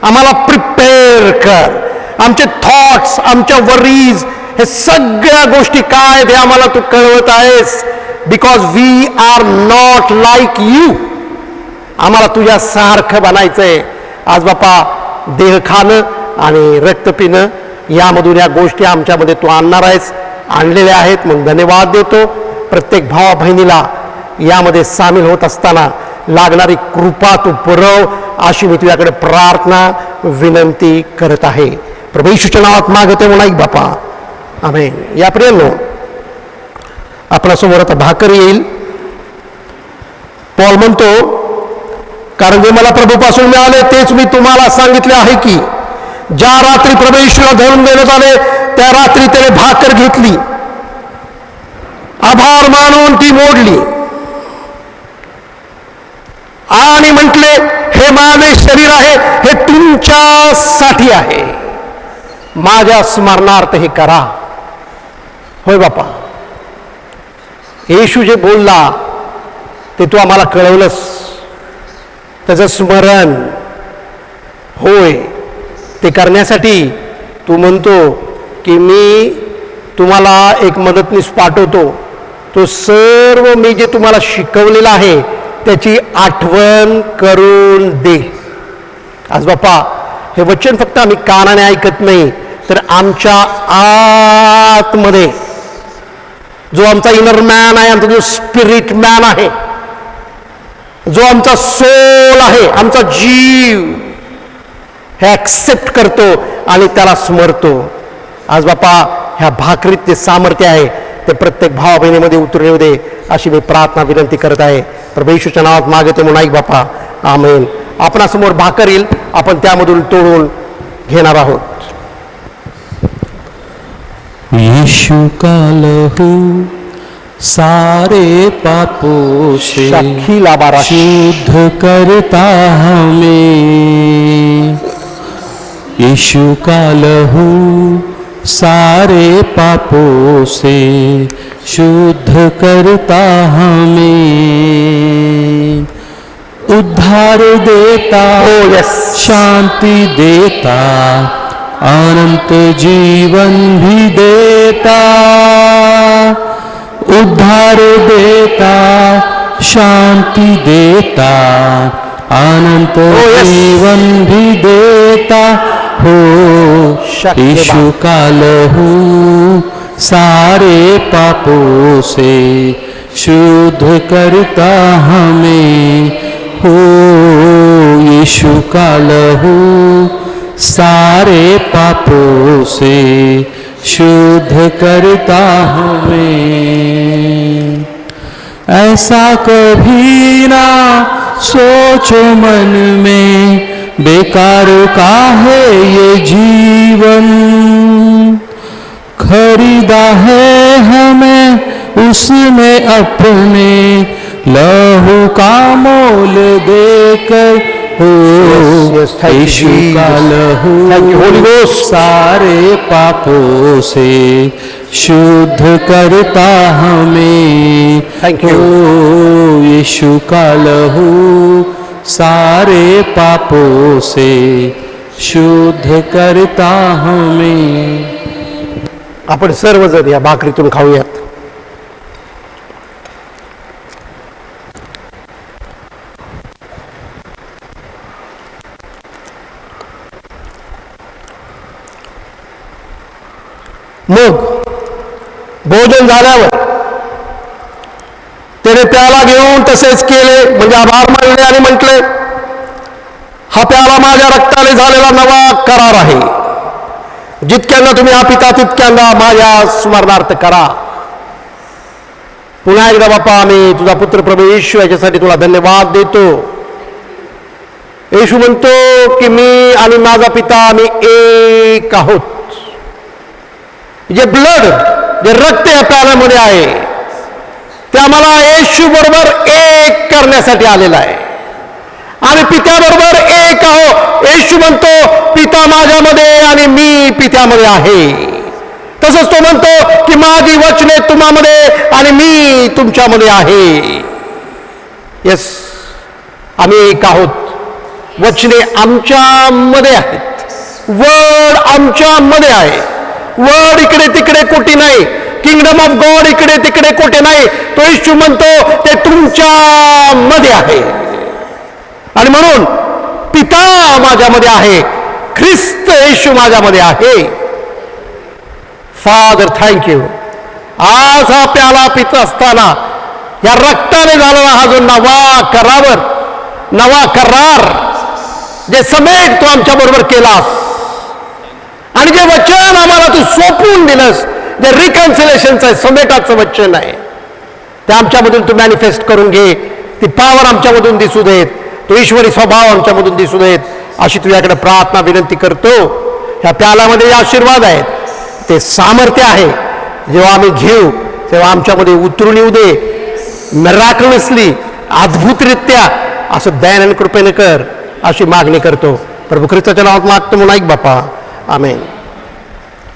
आम्हाला प्रिपेअर कर. आमचे थॉट्स, आमच्या वरीज, हे सगळ्या गोष्टी काय ते आम्हाला तू कळवत आहेस. Because we are not like you. आम्हाला तुझ्यासारखं बनायचंय. आज बापा देह खाणं आणि रक्त पिणं यामधून या गोष्टी आमच्यामध्ये तू आणणार आहेस, आणलेल्या आहेत म्हणून धन्यवाद देतो. प्रत्येक भावा बहिणीला यामध्ये सामील होत असताना लागणारी कृपा तू पुरव अशी मी तुझ्याकडे प्रार्थना, विनंती करत आहे. प्रभू येशूच्या नावात मागते म्हणा एक बापा, आमेन. या प्रियांनो, आपल्यासमोर आता भाकर येईल. पॉल म्हणतो कारण जे मला प्रभूपासून मिळाले तेच मी तुम्हाला सांगितले आहे की ज्या रात्री प्रभू येशूला धरून देण्यात आले त्या रात्री त्याने भाकर घेतली, आभार मानून ती मोडली आणि म्हटले, हे माझे शरीर आहे, हे तुमच्यासाठी आहे, माझ्या स्मरणार्थ हे करा. होय बापा, येशू जे बोलला ते तू आम्हाला कळवलंस, त्याचं स्मरण होय ते करण्यासाठी तू म्हणतो की मी तुम्हाला एक मदतनीस पाठवतो, तो सर्व मी जे तुम्हाला शिकवलेलं आहे त्याची आठवण करून दे. आज बापा हे वचन फक्त आम्ही कानाने ऐकत नाही, तर आमच्या आतमध्ये जो आमचा इनर मॅन आहे, आमचा जो स्पिरिट मॅन आहे, जो आमचा सोल आहे, आमचा जीव हे ॲक्सेप्ट करतो आणि त्याला स्मरतो. आज बापा ह्या भाकरीत ते सामर्थ्य आहे, ते प्रत्येक भावा बहिणीमध्ये उतरून येऊ दे अशी मी प्रार्थना विनंती करत आहे. प्रभू येशूच्या नावात मागते म्हणून ऐक बापा, आमेन. आपणासमोर भाकर येईल, आपण त्यामधून तोडून घेणार आहोत. यीशु का लहू सारे पापों से शखीला बारा शुद्ध करता हमें. यीशु का लहू सारे पापों से शुद्ध करता हमें. उद्धार देता, शांति देता, अनंत जीवन भी देता. उद्धार देता, शांति देता, अनंत जीवन भी देता हो. यीशु का लहू सारे पापों से शुद्ध करता हमें हो. यीशु का लहू सारे पापों से शुद्ध करता हमें. ऐसा कभी ना सोचो मन में, बेकार का है ये जीवन. खरीदा है हमें उसने अपने लहू का मोल देकर हो. यीशु का लहू सारे पापों से शुद्ध करता हमें. हो यीशु का लहू सारे पापों से शुद्ध करता हमें. आपण सर्वजण या भाकरीतून खाऊयात. मग भोजन झाल्यावर त्याने प्याला घेऊन तसेच केले, म्हणजे आभार मानले आणि म्हटले, हा प्याला माझ्या रक्ताने झालेला नवा करार आहे. जितक्यांदा तुम्ही हा पिता तितक्यांदा माझ्या स्मरणार्थ करा. पुन्हा एकदा बापा आम्ही तुझा पुत्र प्रभू येशू याच्यासाठी तुला धन्यवाद देतो. येशू म्हणतो की मी आणि माझा पिता आम्ही एक आहोत. जे ब्लड, जे रक्त या प्याल्यामध्ये आहे ते आम्हाला येशू बरोबर एक करण्यासाठी आलेलं आहे. आम्ही पित्याबरोबर एक आहो. येशू म्हणतो पिता माझ्यामध्ये आणि मी पित्यामध्ये आहे. तसंच तो म्हणतो की माझी वचने तुम्हामध्ये आणि मी तुमच्यामध्ये आहे. येस, आम्ही एक आहोत. वचने आमच्यामध्ये आहेत, वर्ड आमच्यामध्ये आहे. वर्ड इकडे तिकडे कोटी नाही, किंगडम ऑफ गॉड इकडे तिकडे कोठे नाही. तो येशू म्हणतो ते तुमच्यामध्ये आहे. आणि म्हणून पिता माझ्यामध्ये आहे, ख्रिस्त येशू माझ्यामध्ये आहे. Father thank you. आज हा प्याला पित असताना या रक्ताने झालेला हा जो नवा करार जे समेट तू आमच्या बरोबर केलास आणि जे वचन आम्हाला तू सोपून दिलंस, जे रिकन्सिलेशनचं आहे, समेटाचं वचन आहे, ते आमच्यामधून तू मॅनिफेस्ट करून घे. ती पॉवर आमच्यामधून दिसू देत. तो ईश्वरी स्वभाव आमच्यामधून दिसू देत, अशी तुझ्याकडे प्रार्थना विनंती करतो. ह्या प्यालामध्ये जे आशीर्वाद आहेत ते सामर्थ्य आहे, जेव्हा आम्ही घेऊ तेव्हा आमच्यामध्ये उतरून येऊ दे. मिराकलसली, अद्भुतरित्या असं दयान आणि कृपेने कर, अशी मागणी करतो. प्रभू ख्रिस्ताच्या नावात मागतो म्हणून ऐक बापा, आमेन.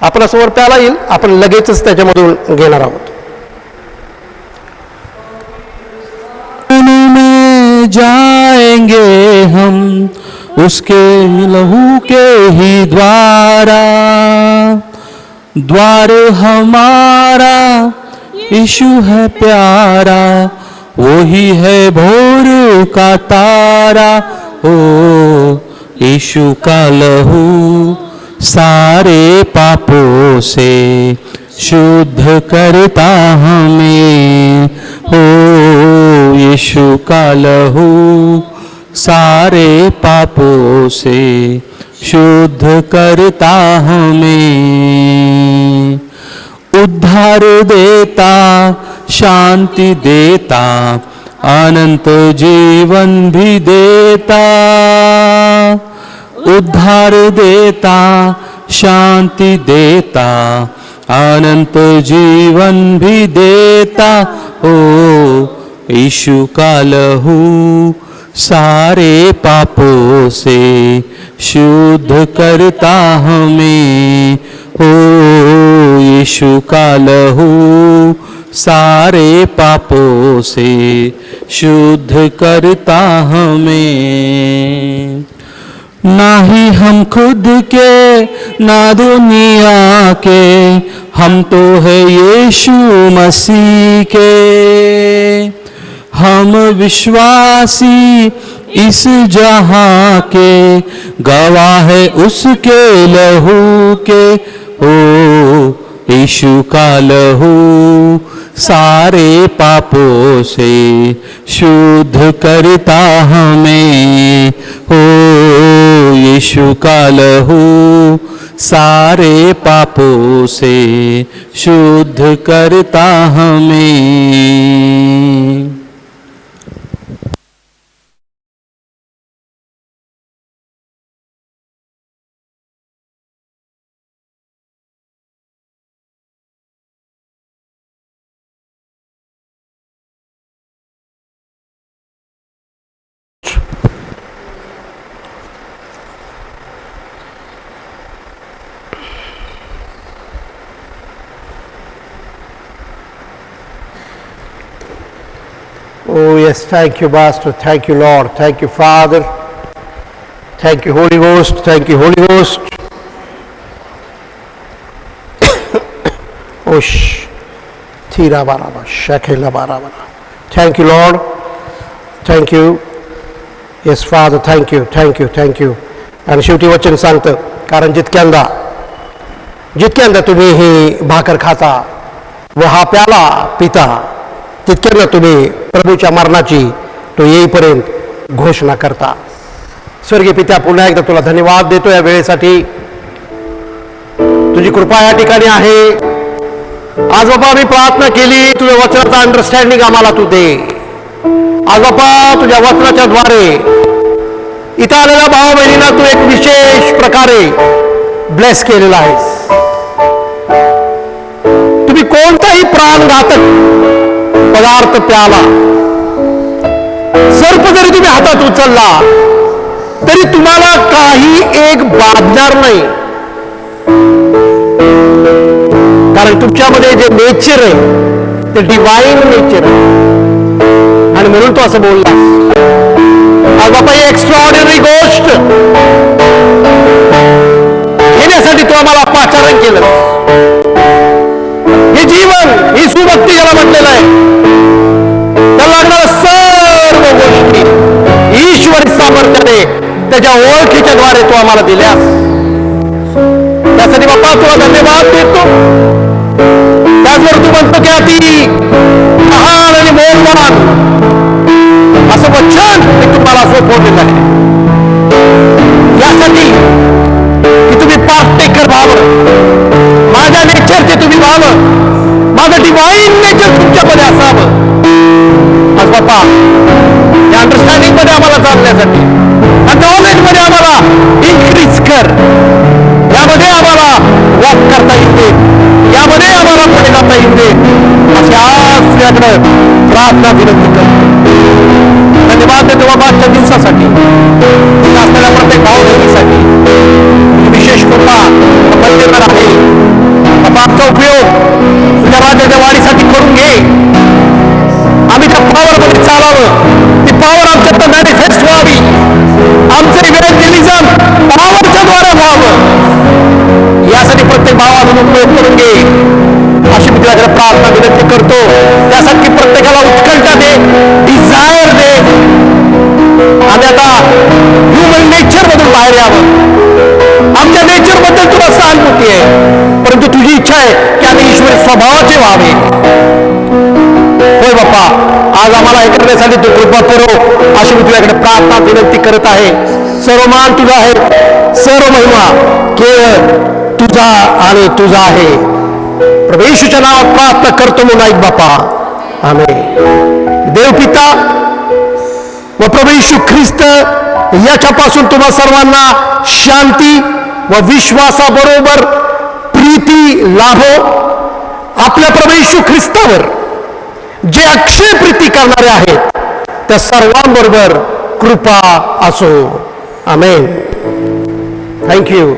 आपला समोर प्याला येईल, आपण लगेचच त्याच्यामधून घेणार आहोत. में जाएंगे हम उसके लहू के ही द्वारा, द्वार हमारा यीशु है प्यारा, वही है भोर का तारा. ओ यीशु का लहू सारे पापों से शुद्ध करता हमें. ओ यीशु का लहू सारे पापों से शुद्ध करता हमें. उद्धार देता, शांति देता, अनंत जीवन भी देता. उद्धार देता, शांति देता, अनंत जीवन भी देता. ओ यीशु का लहू सारे पापों से शुद्ध करता हमें. ओ यीशु का लहू सारे पापों से शुद्ध करता हमें. ना ही हम खुद के, ना दुनिया के, हम तो है यीशु मसीह के. हम विश्वासी इस जहां के, गवाह है उसके लहू के. ओ यीशु का लहू सारे पापों से शुद्ध करता हमें. ओ यीशु का लहू सारे पापों से शुद्ध करता हमें. Oh yes, thank you Master, thank you Lord, thank you Father, thank you Holy Ghost, thank you Holy Ghost. Osh, Tira Baraba, Shakela Baraba. Thank you Lord, thank you. Yes Father, thank you, thank you, thank you. आणि शेवटी वचन सांगतं, कारण जितक्यांदा तुम्ही ही भाकर खाता व हा प्याला पिता, तितक्यांदा तुम्ही प्रभूच्या मरणाची तो येईपर्यंत घोषणा करता. स्वर्गीय पित्या, पुन्हा एकदा तुला धन्यवाद देतो या वेळेसाठी. तुझी कृपा या ठिकाणी आहे. आज बाबा आम्ही प्रार्थना केली, तुझ्या वचनाचा अंडरस्टँडिंग आम्हाला तू दे. आज बाबा तुझ्या वचनाच्या द्वारे इथं आलेल्या भाऊ बहिणींना तू एक विशेष प्रकारे ब्लेस केलेला आहेस. तुम्ही कोणताही प्राणघातक पदार्थ प्याला, सर्प जरी तुम्ही हातात उचलला तरी तुम्हाला काही एक बाधणार नाही, कारण तुमच्यामध्ये जे नेचर आहे ते डिवाइन नेचर आहे. आणि म्हणून तो असं बोलला. आज बाबा ही एक्स्ट्राऑर्डिनरी गोष्ट घेण्यासाठी तो आम्हाला पाचारण केलं. हे जीवन, ही सुभक्ती ज्याला म्हटलेलं आहे, त्याला लागणाऱ्या सर्व गोष्टी ईश्वरी सामर्थ्याने त्याच्या ओळखीच्या द्वारे तो आम्हाला दिल्यास, त्यासाठी बाप्पा तुला धन्यवाद देतो. त्याचबरोबर तू म्हणतो की अति महान आणि मौल्यवान असं वचन मी तुम्हाला सोपवलेलं आहे, यासाठी की तुम्ही पार्टेकर व्हावं, माझ्या नेचरचे तुम्ही व्हावं, माझं डिवाइन नेचर तुमच्यामध्ये असावं. आज बाप्पा या अंडरस्टँडिंग मध्ये आम्हाला चालण्यास करण्यासाठी आणि नॉलेजमध्ये आम्हाला इन्क्रीज कर, यामध्ये आम्हाला वॉक करता येऊ दे, यामध्ये आम्हाला पुढे जाता येऊ दे, अशी आज तुझ्याकडे प्रार्थना विनंती करतो. धन्यवाद देतो बाबा आजच्या दिवसासाठी, असलेल्या प्रत्येक भाव बहिणीसाठी विशेष कृपा मंदिर आहे बाबा. आमचा उपयोग तुझ्या राज्याच्या वाढीसाठी करून घे. आम्ही त्या पॉवरमध्ये चालावं, ती पॉवर आमच्यात मॅनिफेस्ट व्हावी, आमचं इव्हॅन्जेलिझम पॉवरच्या द्वारे व्हावं, यासाठी प्रत्येक भावातून उपयोग करून घे अशी मी तुझ्याकडे प्रार्थना विनंती करतो. त्यासाठी प्रत्येकाला उत्कंठा दे, डिझायर दे. आम्ही आता ह्युमन नेचर मधून बाहेर यावं. आमच्या नेचर बद्दल तुला सहानुभूती आहे, परंतु तुझी इच्छा आहे की आम्ही ईश्वरी स्वभावाचे व्हावे. होय बाप्पा, आज आम्हाला हे करण्यासाठी तू कृपा करो अशी मी तुझ्याकडे प्रार्थना विनंती करत आहे. सर्व मान तुझा आहे, सर्व महिमा केवळ तुझा आणि तुझा आहे. प्रभू येशूच्या नावात प्रार्थना करतो म्हणून ऐक बापा. आमेन. देवपिता व प्रभू येशू ख्रिस्त याच्यापासून तुम्हा सर्वांना शांती व विश्वासाबरोबर प्रीती लाभो. आपल्या प्रभू येशू ख्रिस्तावर जे अक्षय प्रीती करणारे आहेत त्या सर्वांबरोबर कृपा असो. आमेन. थँक्यू.